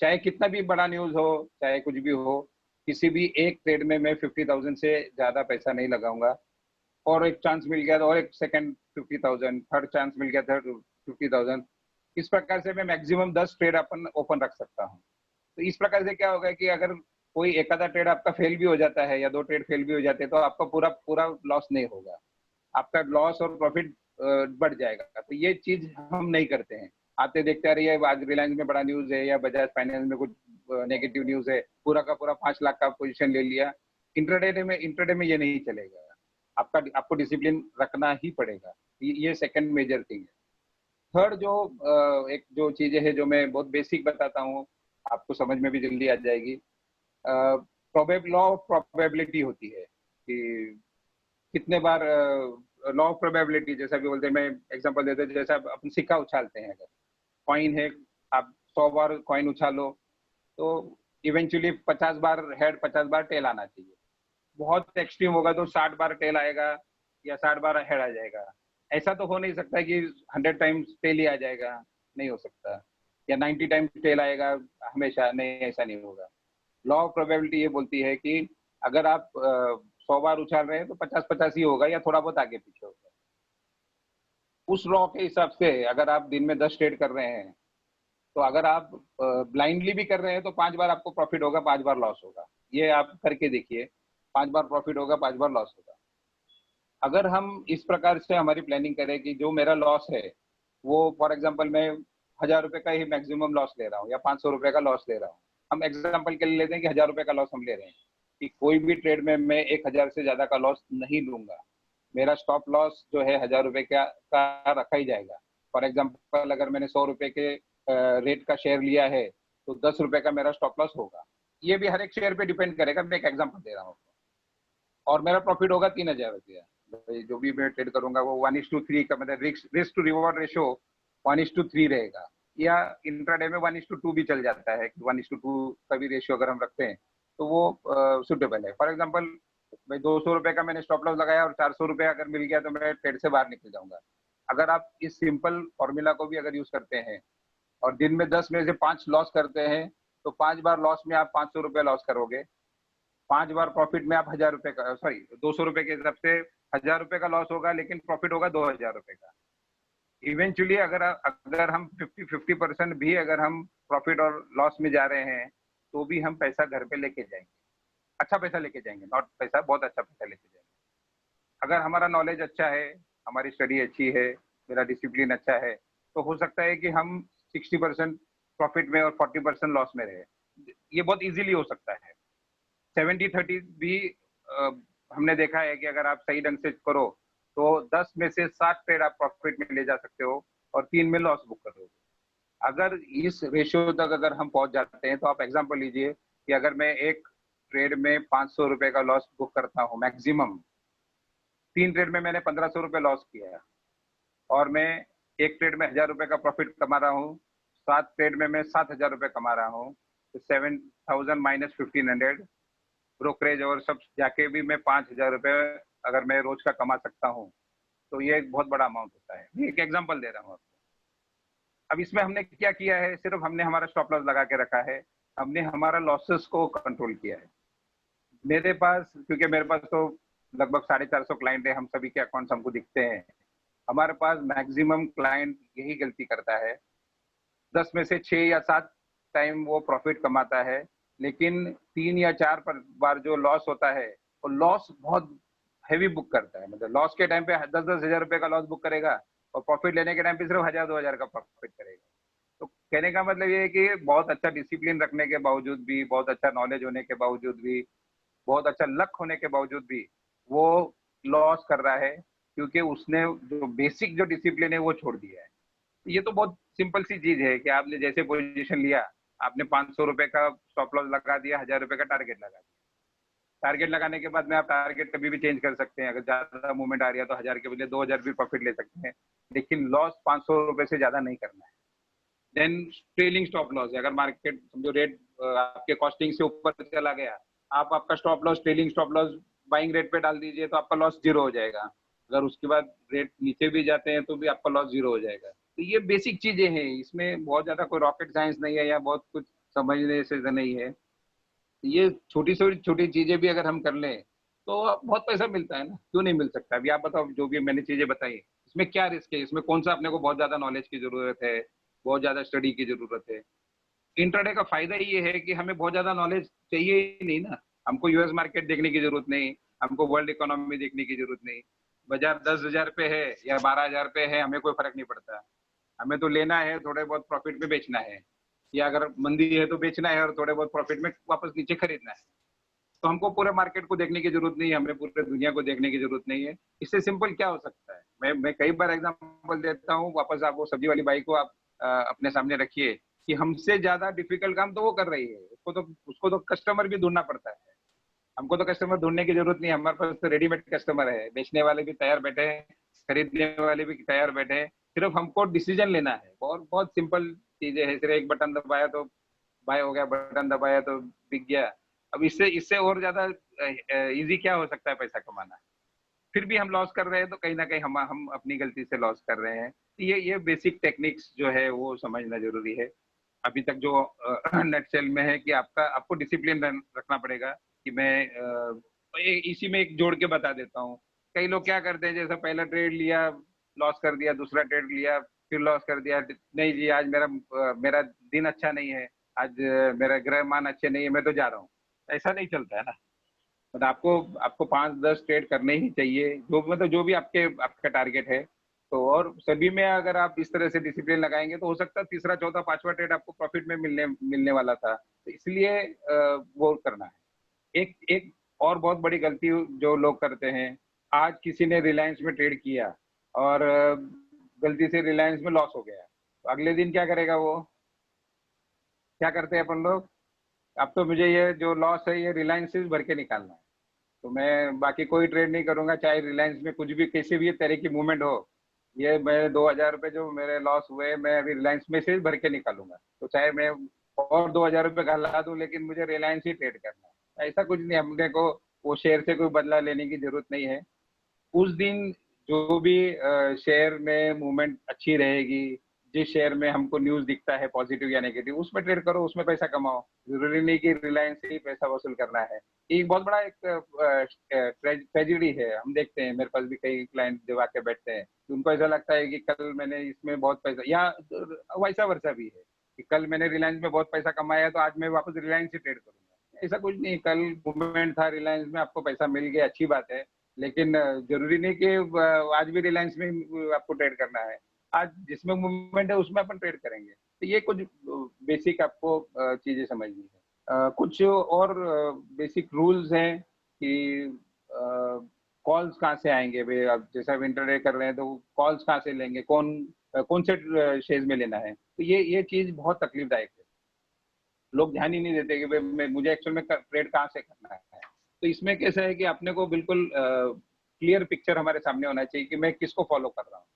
चाहे कितना भी बड़ा न्यूज हो, चाहे कुछ भी हो, किसी भी एक ट्रेड में मैं 50,000 से ज्यादा पैसा नहीं लगाऊंगा। और एक चांस मिल गया तो और एक सेकंड 50,000, थर्ड चांस मिल गया थर्ड 50,000। इस प्रकार से मैं मैक्सिमम 10 ट्रेड अपन ओपन रख सकता हूँ। तो इस प्रकार से क्या होगा कि अगर कोई एक आधा ट्रेड आपका फेल भी हो जाता है या 2 ट्रेड फेल भी हो जाते हैं, तो आपका पूरा पूरा लॉस नहीं होगा। आपका लॉस और प्रॉफिट बढ़ जाएगा। तो ये चीज हम नहीं करते हैं। आते देखते आ रही है, आज रिलायंस में बड़ा न्यूज है या बजाज फाइनेंस में कुछ नेगेटिव न्यूज है, पूरा का पूरा 5 लाख का पोजीशन ले लिया। इंट्राडे में ये नहीं चलेगा। आपको डिसिप्लिन रखना ही पड़ेगा। ये सेकंड मेजर थिंग है। थर्ड जो एक जो चीजें है जो मैं बहुत बेसिक बताता हूँ, आपको समझ में भी जल्दी आ जाएगी। लॉ ऑफ प्रोबेबिलिटी होती है कि कितने बार लॉ ऑफ प्रोबेबिलिटी जैसा भी बोलते हैं। मैं एग्जांपल देते हैं, जैसा अपन सिक्का उछालते हैं, अगर कॉइन है, आप 100 बार कॉइन उछालो तो इवेंचुअली 50 बार हेड 50 बार टेल आना चाहिए। बहुत एक्सट्रीम होगा तो 60 बार टेल आएगा या 60 बार हेड आ जाएगा। ऐसा तो हो नहीं सकता कि 100 टाइम्स टेल ही आ जाएगा, नहीं हो सकता। या 90 टाइम्स टेल आएगा हमेशा, नहीं, ऐसा नहीं होगा। लॉ ऑफ प्रोबेबिलिटी ये बोलती है कि अगर आप 100 बार उछाल रहे हैं तो 50-50 ही होगा या थोड़ा बहुत आगे पीछे होगा। उस लॉ के हिसाब से अगर आप दिन में 10 ट्रेड कर रहे हैं, तो अगर आप ब्लाइंडली भी कर रहे हैं तो 5 बार आपको प्रॉफिट होगा, 5 बार लॉस होगा। ये आप करके देखिए, 5 बार प्रॉफिट होगा, 5 बार लॉस होगा। अगर हम इस प्रकार से हमारी प्लानिंग करें कि जो मेरा लॉस है वो फॉर एग्जांपल मैं 1,000 रुपए का ही मैक्सिमम लॉस ले रहा हूँ या 500 रुपए का लॉस ले रहा हूँ। हम एग्जांपल के लिए लेते हैं कि 1,000 रुपए का लॉस हम ले रहे हैं, कि कोई भी ट्रेड में मैं 1,000 से ज्यादा का लॉस नहीं लूंगा। मेरा स्टॉप लॉस जो है 1,000 रुपए का रखा ही जाएगा। फॉर एग्जाम्पल अगर मैंने 100 रुपए के रेट का शेयर लिया है तो 10 रुपए का मेरा स्टॉप लॉस होगा। ये भी हर एक शेयर पे डिपेंड करेगा, मैं एक एग्जाम्पल दे रहा हूँ। और मेरा प्रॉफिट होगा 3,000 रुपया। जो भी मैं ट्रेड करूंगा वो 1:3 का, मतलब रिस्क टू रिवॉर्ड रेशियो 1:3 रहेगा। या इंट्राडे में 1:2 भी चल जाता है, 1:2 का भी रेशियो अगर हम रखते हैं तो वो सुटेबल है। फॉर एग्जाम्पल भाई 200 रुपए का मैंने स्टॉप लॉस लगाया और 400 रुपए अगर मिल गया तो मैं ट्रेड से बाहर निकल जाऊंगा। अगर आप इस सिंपल फॉर्मूला को भी अगर यूज करते हैं और दिन में 10 में से 5 लॉस करते हैं, तो 5 बार लॉस में आप 500 रुपए लॉस करोगे। 5 बार प्रॉफिट में आप 1,000 रुपए का, सॉरी 200 रुपए के हिसाब से 1,000 रुपए का लॉस होगा, लेकिन प्रॉफिट होगा 2,000 रुपए का। इवेंचुअली अगर हम 50% भी अगर हम प्रॉफिट और लॉस में जा रहे हैं तो भी हम पैसा घर पे लेके जाएंगे। अच्छा पैसा लेके जाएंगे, नॉट पैसा, बहुत अच्छा पैसा लेके जाएंगे। अगर हमारा नॉलेज अच्छा है, हमारी स्टडी अच्छी है, मेरा डिसिप्लिन अच्छा है, तो हो सकता है कि हम 60% प्रॉफिट में और 40% लॉस में रहे। ये बहुत इजीली हो सकता है। 70-30 भी हमने देखा है कि अगर आप सही ढंग से करो तो 10 में से 7 ट्रेड आप प्रॉफिट में ले जा सकते हो और 3 में लॉस बुक करोगे। अगर इस रेशियो तक अगर हम पहुंच जाते हैं तो आप एग्जांपल लीजिए कि अगर मैं एक ट्रेड में 500 रुपए का लॉस बुक करता हूँ मैक्सिमम, 3 ट्रेड में मैंने 1,500 रुपए लॉस किया है और मैं एक ट्रेड में 1,000 रुपए का प्रॉफिट कमा रहा हूँ, 7 ट्रेड में मैं 7,000 रुपए कमा रहा हूँ, तो 7,000 माइनस 1,500 ब्रोकरेज और सब जाके भी मैं 5,000 रुपए अगर मैं रोज का कमा सकता हूँ, तो ये एक बहुत बड़ा अमाउंट होता है। मैं एक एग्जांपल दे रहा हूँ आपको। अब इसमें हमने क्या किया है, सिर्फ हमने हमारा स्टॉप लॉस लगा के रखा है, हमने हमारा लॉसेस को कंट्रोल किया है। मेरे पास, क्योंकि मेरे पास तो लगभग 450 क्लाइंट है, हम सभी के अकाउंट्स हमको दिखते हैं। हमारे पास मैक्सिमम क्लाइंट यही गलती करता है, 10 में से 6 या 7 टाइम वो प्रॉफिट कमाता है, लेकिन 3 या 4 बार जो लॉस होता है वो लॉस बहुत हैवी बुक करता है। मतलब लॉस के टाइम पे 10-10 हजार रुपए का लॉस बुक करेगा और प्रॉफिट लेने के टाइम पे सिर्फ 1,000-2,000 का प्रॉफिट करेगा। तो कहने का मतलब ये है कि बहुत अच्छा डिसिप्लिन रखने के बावजूद भी, बहुत अच्छा नॉलेज होने के बावजूद भी, बहुत अच्छा लक होने के बावजूद भी वो लॉस कर रहा है, क्योंकि उसने जो बेसिक जो डिसिप्लिन है वो छोड़ दिया है। ये तो बहुत सिंपल सी चीज है कि आपने जैसे पोजीशन लिया, आपने 500 रुपए का स्टॉप लॉस लगा दिया, 1,000 रुपए का टारगेट लगा दिया। टारगेट लगाने के बाद में आप टारगेट कभी भी चेंज कर सकते हैं। अगर ज्यादा मूवमेंट आ रही है तो 1000 के बदले 2000 भी प्रॉफिट ले सकते हैं, लेकिन लॉस 500 रुपए से ज्यादा नहीं करना है। देन ट्रेलिंग स्टॉप लॉस है। अगर मार्केट समझो रेट आपके कॉस्टिंग से ऊपर चला गया, आप आपका stop loss trailing stop loss buying rate पे डाल दीजिए तो आपका लॉस जीरो हो जाएगा। अगर उसके बाद रेट नीचे भी जाते हैं तो भी आपका लॉस जीरो हो जाएगा। तो ये बेसिक चीजें हैं, इसमें बहुत ज्यादा कोई रॉकेट साइंस नहीं है या बहुत कुछ समझने से नहीं है। ये छोटी छोटी छोटी चीजें भी अगर हम कर लें तो बहुत पैसा मिलता है ना, क्यों नहीं मिल सकता। अभी आप बताओ, जो भी मैंने चीजें बताई, इसमें क्या रिस्क है, इसमें कौन सा अपने को बहुत ज्यादा नॉलेज की जरूरत है, बहुत ज्यादा स्टडी की जरूरत है। इंट्राडे का फायदा ये है कि हमें बहुत ज्यादा नॉलेज चाहिए ही नहीं ना। हमको यूएस मार्केट देखने की जरूरत नहीं, हमको वर्ल्ड इकोनॉमी देखने की जरूरत नहीं। बाजार 10,000 पे है या 12,000 पे है, हमें कोई फर्क नहीं पड़ता। हमें तो लेना है, थोड़े बहुत प्रॉफिट में बेचना है, या अगर मंदी है तो बेचना है और थोड़े बहुत प्रॉफिट में वापस नीचे खरीदना है। तो हमको पूरे मार्केट को देखने की जरूरत नहीं है, हमें पूरे दुनिया को देखने की जरूरत नहीं है। इससे सिंपल क्या हो सकता है, मैं कई बार एग्जांपल देता हूँ। वापस आप वो सब्जी वाली बाई को आप अपने सामने रखिए कि हमसे ज्यादा डिफिकल्ट काम तो वो कर रही है, उसको तो कस्टमर भी ढूंढना पड़ता है। हमको तो कस्टमर ढूंढने की जरूरत नहीं है, हमारे पास तो रेडीमेड कस्टमर है, बेचने वाले भी तैयार बैठे हैं, खरीदने वाले भी तैयार बैठे हैं। सिर्फ हमको डिसीजन लेना है, बहुत बहुत सिंपल चीजें हैं। सिर्फ एक बटन दबाया तो बाय हो गया, बटन दबाया तो बिक गया। अब इससे इससे और ज्यादा इजी क्या हो सकता है पैसा कमाना। फिर भी हम लॉस कर रहे हैं तो कहीं ना कहीं हम अपनी गलती से लॉस कर रहे हैं। ये बेसिक टेक्निक्स जो है वो समझना जरूरी है। अभी तक जो नेटसेल में है कि आपको डिसिप्लिन रखना पड़ेगा। कि मैं इसी में एक जोड़ के बता देता हूँ। कई लोग क्या करते हैं, जैसे पहला ट्रेड लिया, लॉस कर दिया, दूसरा ट्रेड लिया, फिर लॉस कर दिया। नहीं जी, आज मेरा दिन अच्छा नहीं है, आज मेरा ग्रह मान अच्छे नहीं है, मैं तो जा रहा हूँ। ऐसा नहीं चलता है ना। मतलब आपको आपको 5-10 ट्रेड करने ही चाहिए, जो मतलब जो भी आपका टारगेट है। तो और सभी में अगर आप इस तरह से डिसिप्लिन लगाएंगे तो हो सकता है तीसरा चौथा पांचवा ट्रेड आपको प्रॉफिट में मिलने मिलने वाला था। तो इसलिए वो करना है। एक एक और बहुत बड़ी गलती जो लोग करते हैं, आज किसी ने रिलायंस में ट्रेड किया और गलती से रिलायंस में लॉस हो गया, तो अगले दिन क्या करेगा वो, क्या करते हैं अपन लोग, अब तो मुझे ये जो लॉस है ये रिलायंस से भर के निकालना है, तो मैं बाकी कोई ट्रेड नहीं करूंगा, चाहे रिलायंस में कुछ भी किसी भी तरह की मूवमेंट हो। ये मैं 2,000 रुपये जो मेरे लॉस हुए, मैं अभी रिलायंस में से भर के निकालूंगा। तो चाहे मैं और 2,000 रुपये गला दूं, लेकिन मुझे रिलायंस ही ट्रेड करना है। ऐसा कुछ नहीं, हमने को वो शेयर से कोई बदला लेने की जरूरत नहीं है। उस दिन जो भी शेयर में मूवमेंट अच्छी रहेगी, जिस शेयर में हमको न्यूज दिखता है पॉजिटिव या नेगेटिव, उसमें ट्रेड करो, उसमें पैसा कमाओ। जरूरी नहीं कि रिलायंस से ही पैसा वसूल करना है। एक बहुत बड़ा एक ट्रेजिडी है, हम देखते हैं, मेरे पास भी कई क्लाइंट जब आके बैठते हैं तो उनको ऐसा लगता है कि कल मैंने इसमें बहुत पैसा, या वैसा वर्षा भी है कि कल मैंने रिलायंस में बहुत पैसा कमाया तो आज मैं वापस रिलायंस ही ट्रेड करूंगा। ऐसा कुछ नहीं, कल मूवमेंट था रिलायंस में, आपको पैसा मिल गया, अच्छी बात है। लेकिन जरूरी नहीं कि आज भी रिलायंस में आपको ट्रेड करना है। आज जिसमें मूवमेंट है उसमें अपन ट्रेड करेंगे। तो ये कुछ बेसिक आपको चीजें समझनी है। कुछ और बेसिक रूल्स हैं कि कॉल्स कहाँ से आएंगे भाई। अब जैसा आप इंटरडे कर रहे हैं तो कॉल्स कहाँ से लेंगे, कौन से शेयर्स में लेना है, तो ये चीज बहुत तकलीफदायक है। लोग ध्यान ही नहीं देते कि भाई मुझे एक्चुअल में ट्रेड कहाँ से करना है। तो इसमें कैसा है कि अपने को बिल्कुल क्लियर पिक्चर हमारे सामने होना चाहिए कि मैं किसको फॉलो कर रहा हूँ।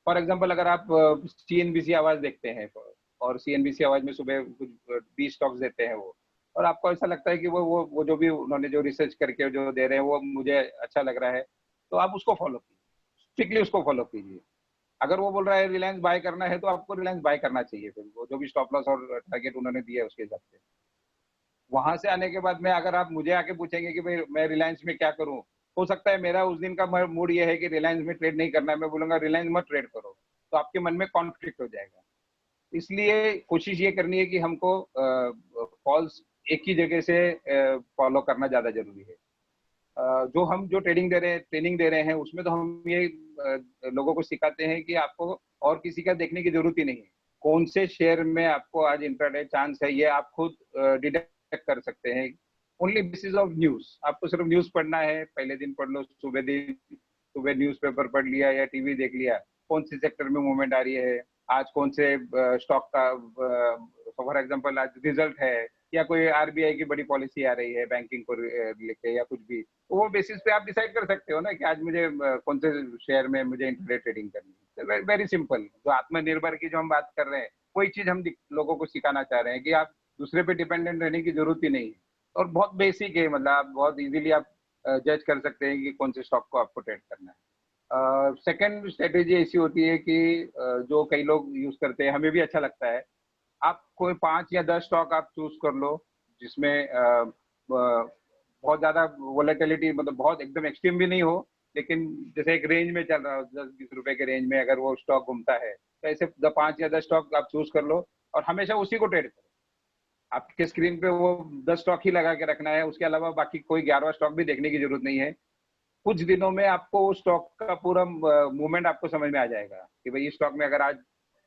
फॉर एग्जाम्पल, अगर आप सीएनबीसी आवाज देखते हैं और सीएनबीसी आवाज में सुबह कुछ 20 स्टॉक्स देते हैं वो, और आपको ऐसा लगता है कि वो जो भी उन्होंने जो रिसर्च करके जो दे रहे हैं वो मुझे अच्छा लग रहा है, तो आप उसको फॉलो कीजिए, स्ट्रिक्टली उसको फॉलो कीजिए। अगर वो बोल रहा है रिलायंस बाय करना है तो आपको रिलायंस बाय करना चाहिए, फिर वो जो भी स्टॉप लॉस और टारगेट उन्होंने दिया है उसके हिसाब से। वहां से आने के बाद में अगर आप मुझे आके पूछेंगे कि भाई मैं रिलायंस में क्या करूं, हो सकता है मेरा उस दिन का मूड ये है कि रिलायंस में ट्रेड नहीं करना है, मैं बोलूंगा रिलायंस मत ट्रेड करो, तो आपके मन में कॉन्फ्लिक्ट हो जाएगा। इसलिए कोशिश ये करनी है कि हमको कॉल्स एक ही जगह से फॉलो करना ज्यादा जरूरी है। जो ट्रेनिंग दे रहे हैं उसमें तो हम ये लोगों को सिखाते हैं कि आपको और किसी का देखने की जरूरत ही नहीं है। कौन से शेयर में आपको आज इंट्राडे चांस है ये आप खुद डिटेक्ट कर सकते हैं, ओनली बेसिस ऑफ न्यूज। आपको सिर्फ न्यूज पढ़ना है, पहले दिन पढ़ लो, सुबह न्यूज़पेपर पढ़ लिया या टीवी देख लिया, कौन से सेक्टर में मूवमेंट आ रही है, आज कौन से स्टॉक का फॉर एग्जांपल आज रिजल्ट है, या कोई आरबीआई की बड़ी पॉलिसी आ रही है बैंकिंग को लेके या कुछ भी, तो वो बेसिस पे आप डिसाइड कर सकते हो ना कि आज मुझे कौन से शेयर में मुझे इंट्राडे ट्रेडिंग करनी है। Very simple. जो आत्मनिर्भर की जो हम बात कर रहे हैं, वही चीज हम लोगों को सिखाना चाह रहे हैं कि आप दूसरे पे डिपेंडेंट रहने की जरूरत ही नहीं है। और बहुत बेसिक है, मतलब आप बहुत इजीली आप जज कर सकते हैं कि कौन से स्टॉक को आपको ट्रेड करना है। सेकंड स्ट्रेटेजी ऐसी होती है कि जो कई लोग यूज करते हैं, हमें भी अच्छा लगता है। आप कोई 5 या 10 स्टॉक आप चूज कर लो जिसमें बहुत ज्यादा वोलेटिलिटी, मतलब बहुत एकदम एक्सट्रीम भी नहीं हो, लेकिन जैसे एक रेंज में चल रहा हो, 10-20 रुपए के रेंज में अगर वो स्टॉक घूमता है, तो ऐसे 5 या 10 स्टॉक आप चूज कर लो और हमेशा उसी को ट्रेड करो। आपके स्क्रीन पे वो 10 स्टॉक ही लगा के रखना है, उसके अलावा बाकी कोई 11वां स्टॉक भी देखने की जरूरत नहीं है। कुछ दिनों में आपको उस स्टॉक का पूरा मूवमेंट आपको समझ में आ जाएगा कि भाई इस स्टॉक में अगर आज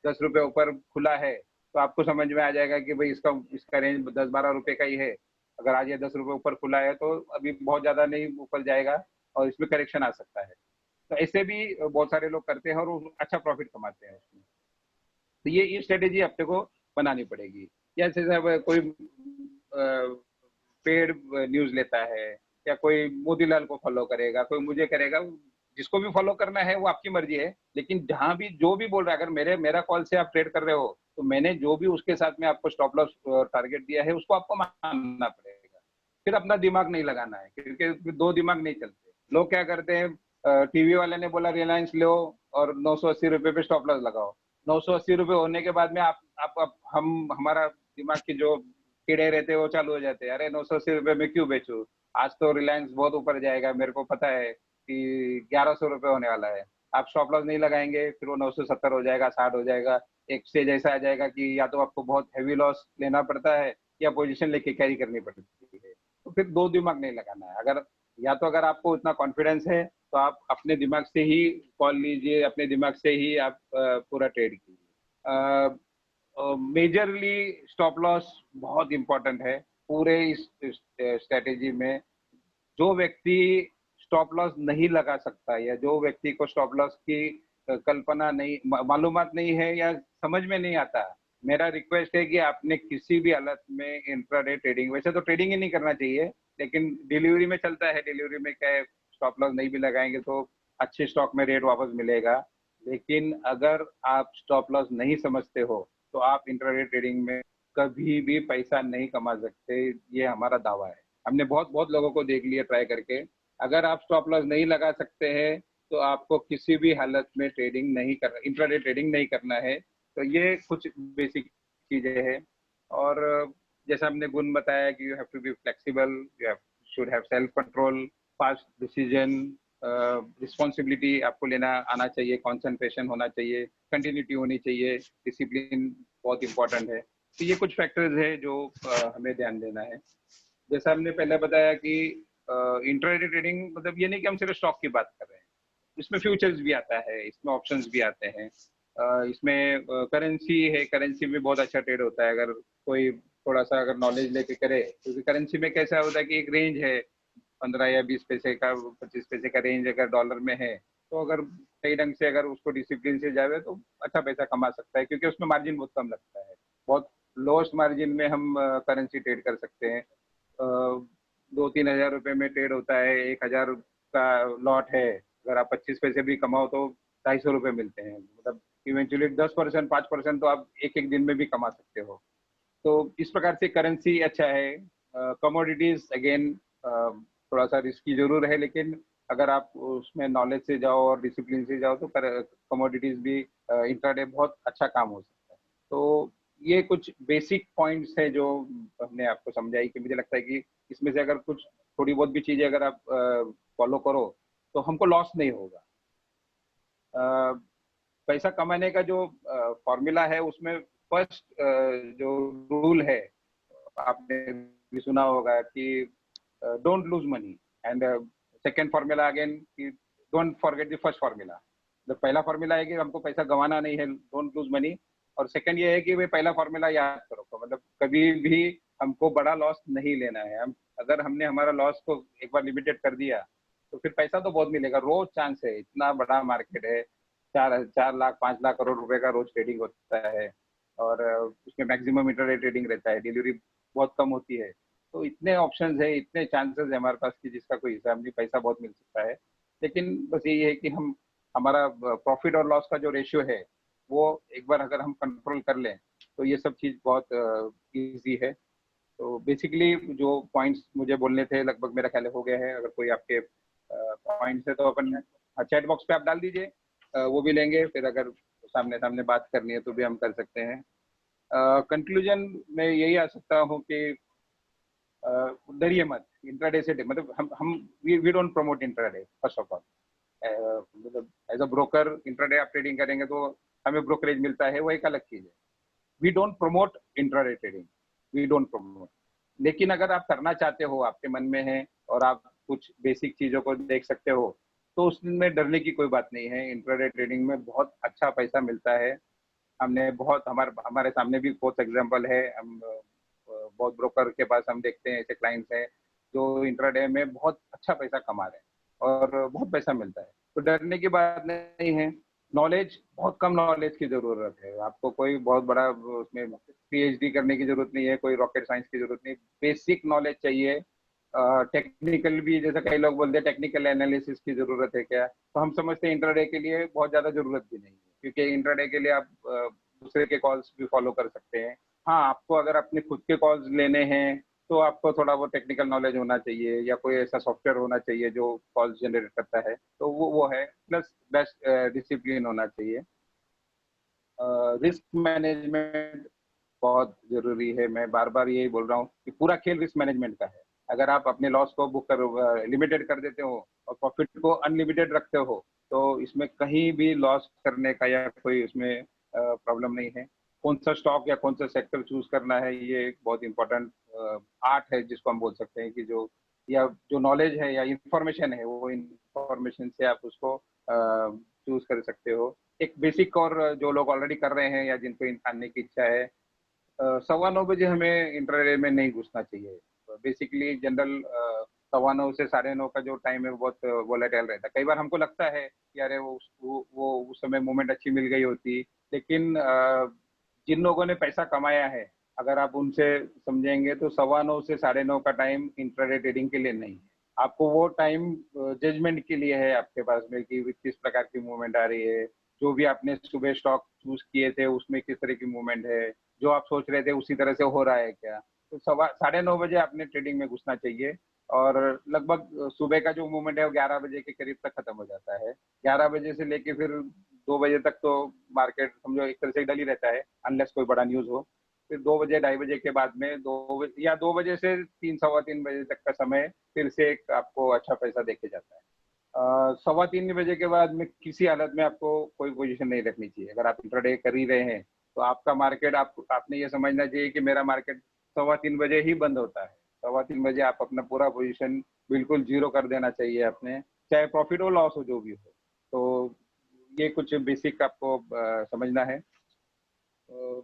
10 रुपए ऊपर खुला है, तो आपको समझ में आ जाएगा कि भाई इसका इसका रेंज 10-12 रुपए का ही है। अगर आज ये 10 रुपए ऊपर खुला है तो अभी बहुत ज्यादा नहीं ऊपर जाएगा और इसमें करेक्शन आ सकता है। तो ऐसे भी बहुत सारे लोग करते हैं और वो अच्छा प्रॉफिट कमाते हैं उसमें। तो ये स्ट्रेटेजी अपने को बनानी पड़ेगी। जैसे कोई पेड न्यूज लेता है या कोई मोतीलाल को फॉलो करेगा, कोई मुझे करेगा, जिसको भी फॉलो करना है वो आपकी मर्जी है। लेकिन जहां भी जो भी बोल रहा है, अगर मेरा कॉल से आप ट्रेड कर रहे हो, तो मैंने जो भी उसके साथ में आपको स्टॉप लॉस टारगेट दिया है उसको आपको मानना पड़ेगा। फिर अपना दिमाग नहीं लगाना है, क्योंकि दो दिमाग नहीं चलते। लोग क्या करते हैं, टीवी वाले ने बोला रिलायंस लो और 980 रुपए पे स्टॉप लॉस लगाओ। 980 रुपए होने के बाद में आप हम हमारा दिमाग की जो कीड़े रहते हैं वो चालू हो जाते हैं। अरे 980 रुपए में क्यों बेचूं, आज तो रिलायंस बहुत ऊपर जाएगा, मेरे को पता है कि 1100 रुपए होने वाला है। आप स्टॉप लॉस नहीं लगाएंगे, फिर वो 970 हो जाएगा, 60 हो जाएगा। एक स्टेज ऐसा आ जाएगा कि या तो आपको बहुत हैवी लॉस लेना पड़ता है या पोजीशन लेके कैरी करनी पड़ती है। तो फिर दो दिमाग नहीं लगाना है। अगर या तो अगर आपको इतना कॉन्फिडेंस है तो आप अपने दिमाग से ही कॉल लीजिए, अपने दिमाग से ही आप पूरा ट्रेड कीजिए। मेजरली स्टॉप लॉस बहुत इंपॉर्टेंट है पूरे इस स्ट्रेटेजी में। जो व्यक्ति स्टॉप लॉस नहीं लगा सकता या जो व्यक्ति को स्टॉप लॉस की कल्पना नहीं, मालूमात नहीं है या समझ में नहीं आता, मेरा रिक्वेस्ट है कि आपने किसी भी हालत में इंट्राडे ट्रेडिंग, वैसे तो ट्रेडिंग ही नहीं करना चाहिए, लेकिन डिलीवरी में चलता है। डिलीवरी में क्या है, स्टॉप लॉस नहीं भी लगाएंगे तो अच्छे स्टॉक में रेट वापस मिलेगा। लेकिन अगर आप स्टॉप लॉस नहीं समझते हो तो आप इंट्राडे ट्रेडिंग में कभी भी पैसा नहीं कमा सकते, ये हमारा दावा है। हमने बहुत बहुत लोगों को देख लिया ट्राई करके। अगर आप स्टॉप लॉस नहीं लगा सकते हैं तो आपको किसी भी हालत में ट्रेडिंग नहीं कर इंट्राडे ट्रेडिंग नहीं करना है। तो ये कुछ बेसिक चीजें हैं। और जैसा हमने गुण बताया कि you have to be flexible, you have should have self control, fast decision, responsibility आपको लेना आना चाहिए, कंसंट्रेशन होना चाहिए, कंटिन्यूटी होनी चाहिए, डिसिप्लिन बहुत इंपॉर्टेंट है। तो ये कुछ फैक्टर्स है जो हमें ध्यान देना है। जैसा हमने पहले बताया कि इंट्राडे ट्रेडिंग मतलब ये नहीं कि हम सिर्फ स्टॉक की बात कर रहे हैं, इसमें फ्यूचर्स भी आता है, इसमें ऑप्शंस भी आते हैं, इसमें करेंसी है, करेंसी में बहुत अच्छा ट्रेड होता है अगर कोई थोड़ा सा अगर नॉलेज लेके करे। क्योंकि करेंसी में कैसा होता है कि एक रेंज है, 15 या 20 पैसे का, 25 पैसे का रेंज अगर डॉलर में है, तो अगर सही ढंग से अगर उसको डिसिप्लिन से जाए तो अच्छा पैसा कमा सकता है, क्योंकि उसमें मार्जिन बहुत कम लगता है। बहुत लोएस्ट मार्जिन में हम करेंसी ट्रेड कर सकते हैं। 2-3 हज़ार रुपए में ट्रेड होता है, 1 हज़ार का लॉट है, अगर आप 25 पैसे भी कमाओ तो 250 रुपए मिलते हैं। मतलब इवेंचुअली 10%, 5% तो आप एक एक दिन में भी कमा सकते हो। तो इस प्रकार से करेंसी अच्छा है। कमोडिटीज अगेन थोड़ा सा रिस्की जरूर है, लेकिन अगर आप उसमें नॉलेज से जाओ और डिसिप्लिन से जाओ तो कमोडिटीज भी इंट्राडे बहुत अच्छा काम हो सकता है। तो ये कुछ बेसिक पॉइंट्स है जो हमने आपको समझाई कि मुझे लगता है कि इसमें से अगर कुछ थोड़ी बहुत भी चीजें अगर आप फॉलो करो तो हमको लॉस नहीं होगा। पैसा कमाने का जो फॉर्मूला है उसमें फर्स्ट जो रूल है, आपने भी सुना होगा कि don't lose money. And second formula again कि don't forget the first formula. तो पहला फॉर्मूला है कि हमको पैसा गंवाना नहीं है, डोंट लूज मनी। और सेकंड ये है कि वे पहला फॉर्मूला याद करो, तो मतलब कभी भी हमको बड़ा लॉस नहीं लेना है। हम अगर हमने हमारा लॉस को एक बार लिमिटेड कर दिया तो फिर पैसा तो बहुत मिलेगा, रोज चांस है, इतना बड़ा मार्केट है। 4 लाख 5 लाख करोड़ रुपए का रोज ट्रेडिंग होता है और उसमें मैक्सिमम इंटरडे ट्रेडिंग रहता है, डिलीवरी बहुत कम होती है। तो इतने ऑप्शंस है, इतने चांसेस है हमारे पास कि जिसका कोई हिसाब नहीं, पैसा बहुत मिल सकता है। लेकिन बस यही है कि हम हमारा प्रॉफिट और लॉस का जो रेशियो है वो एक बार अगर हम कंट्रोल कर लें तो ये सब चीज़ बहुत ईजी है। तो बेसिकली जो पॉइंट्स मुझे बोलने थे लगभग मेरा ख्याल हो गया है। अगर कोई आपके पॉइंट्स है तो अपन चैट बॉक्स पे आप डाल दीजिए, वो भी लेंगे। फिर अगर सामने सामने बात करनी है तो भी हम कर सकते हैं। कंक्लूजन में यही आ सकता हूँ कि डरिए मत इंट्राडे से। मतलब हम we don't promote intraday first of all. मतलब एज अ ब्रोकर इंट्राडे आप ट्रेडिंग करेंगे तो हमें ब्रोकरेज मिलता है, वो एक अलग चीज है। We don't promote intraday trading, we don't promote. लेकिन अगर आप करना चाहते हो, आपके मन में है और आप कुछ बेसिक चीजों को देख सकते हो, तो उसमें डरने की कोई बात नहीं है। इंट्राडे ट्रेडिंग में बहुत अच्छा पैसा मिलता है। हमने बहुत हमारे हमारे सामने भी बहुत एग्जांपल है। हम बहुत ब्रोकर के पास हम देखते हैं ऐसे क्लाइंट्स हैं जो इंट्राडे में बहुत अच्छा पैसा कमा रहे हैं और बहुत पैसा मिलता है। तो डरने की बात नहीं है। नॉलेज, बहुत कम नॉलेज की जरूरत है। आपको कोई बहुत बड़ा उसमें पीएचडी करने की जरूरत नहीं है, कोई रॉकेट साइंस की जरूरत नहीं। बेसिक नॉलेज चाहिए। टेक्निकल भी, जैसे कई लोग बोलते हैं टेक्निकल एनालिसिस की जरूरत है क्या, तो हम समझते हैं इंट्राडे के लिए बहुत ज्यादा जरूरत भी नहीं है, क्योंकि इंट्राडे के लिए आप दूसरे के कॉल्स भी फॉलो कर सकते हैं। हाँ, आपको अगर अपने खुद के कॉल्स लेने हैं तो आपको थोड़ा बहुत टेक्निकल नॉलेज होना चाहिए, या कोई ऐसा सॉफ्टवेयर होना चाहिए जो कॉल्स जनरेट करता है, तो वो है। प्लस बेस्ट डिसिप्लिन होना चाहिए। रिस्क मैनेजमेंट बहुत जरूरी है। मैं बार बार यही बोल रहा हूँ कि पूरा खेल रिस्क मैनेजमेंट का है। अगर आप अपने लॉस को बुक कर लिमिटेड कर देते हो और प्रॉफिट को अनलिमिटेड रखते हो, तो इसमें कहीं भी लॉस करने का या कोई उसमें प्रॉब्लम नहीं है। कौन सा स्टॉक या कौन सा सेक्टर चूज करना है, ये एक बहुत इंपॉर्टेंट आर्ट है जिसको हम बोल सकते हैं कि जो, या जो नॉलेज है या इंफॉर्मेशन है, वो इंफॉर्मेशन से आप उसको चूज कर सकते हो। एक बेसिक, और जो लोग ऑलरेडी कर रहे हैं या जिनको जानने की इच्छा है, 9:15 बजे हमें इंटरडे में नहीं घुसना चाहिए। बेसिकली जनरल 9:15 से 9:30 का जो टाइम है वो बहुत वोलेटाइल रहता है। कई बार हमको लगता है कि अरे वो उस समय मूवमेंट अच्छी मिल गई होती। लेकिन जिन लोगों ने पैसा कमाया है, अगर आप उनसे समझेंगे तो 9:15 से 9:30 का टाइम इंट्राडे ट्रेडिंग के लिए नहीं है। आपको वो टाइम जजमेंट के लिए है आपके पास में कि किस प्रकार की मूवमेंट आ रही है, जो भी आपने सुबह स्टॉक चूज किए थे उसमें किस तरह की मूवमेंट है, जो आप सोच रहे थे उसी तरह से हो रहा है क्या। तो 9:30 बजे आपने ट्रेडिंग में घुसना चाहिए। और लगभग सुबह का जो मूवमेंट है वो 11 बजे के करीब तक खत्म हो जाता है। 11 बजे से लेके फिर 2 बजे तक तो मार्केट समझो एक तरह से डल ही रहता है, अनलेस कोई बड़ा न्यूज हो। फिर 2 बजे 2:30 बजे के बाद में 2 बजे से 3 सवा 3 बजे तक का समय फिर से एक आपको अच्छा पैसा देके जाता है। 3:15 बजे के बाद में किसी हालत में आपको कोई पोजीशन नहीं रखनी चाहिए। अगर आप इंट्राडे कर ही रहे हैं तो आपका मार्केट, आपने ये समझना चाहिए कि मेरा मार्केट 3:15 बजे ही बंद होता है। 3:15 बजे आप अपना पूरा पोजीशन बिल्कुल जीरो कर देना चाहिए अपने, चाहे प्रॉफिट हो लॉस हो जो भी हो। तो ये कुछ बेसिक आपको समझना है। तो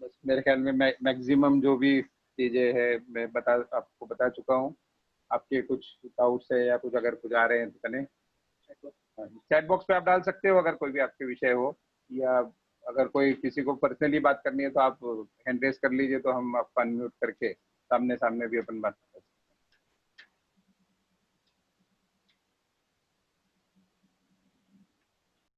बस मेरे ख्याल में मैक्सिमम जो भी चीजें हैं मैं आपको बता चुका हूँ। आपके कुछ डाउट्स है या कुछ अगर कुछ आ रहे हैं तो करें, चैट बॉक्स पे आप डाल सकते हो अगर कोई भी आपके विषय हो, या अगर कोई किसी को पर्सनली बात करनी है तो आप हैंड रेस कर लीजिए, तो हम आपको अनम्यूट करके सामने सामने भी अपन बात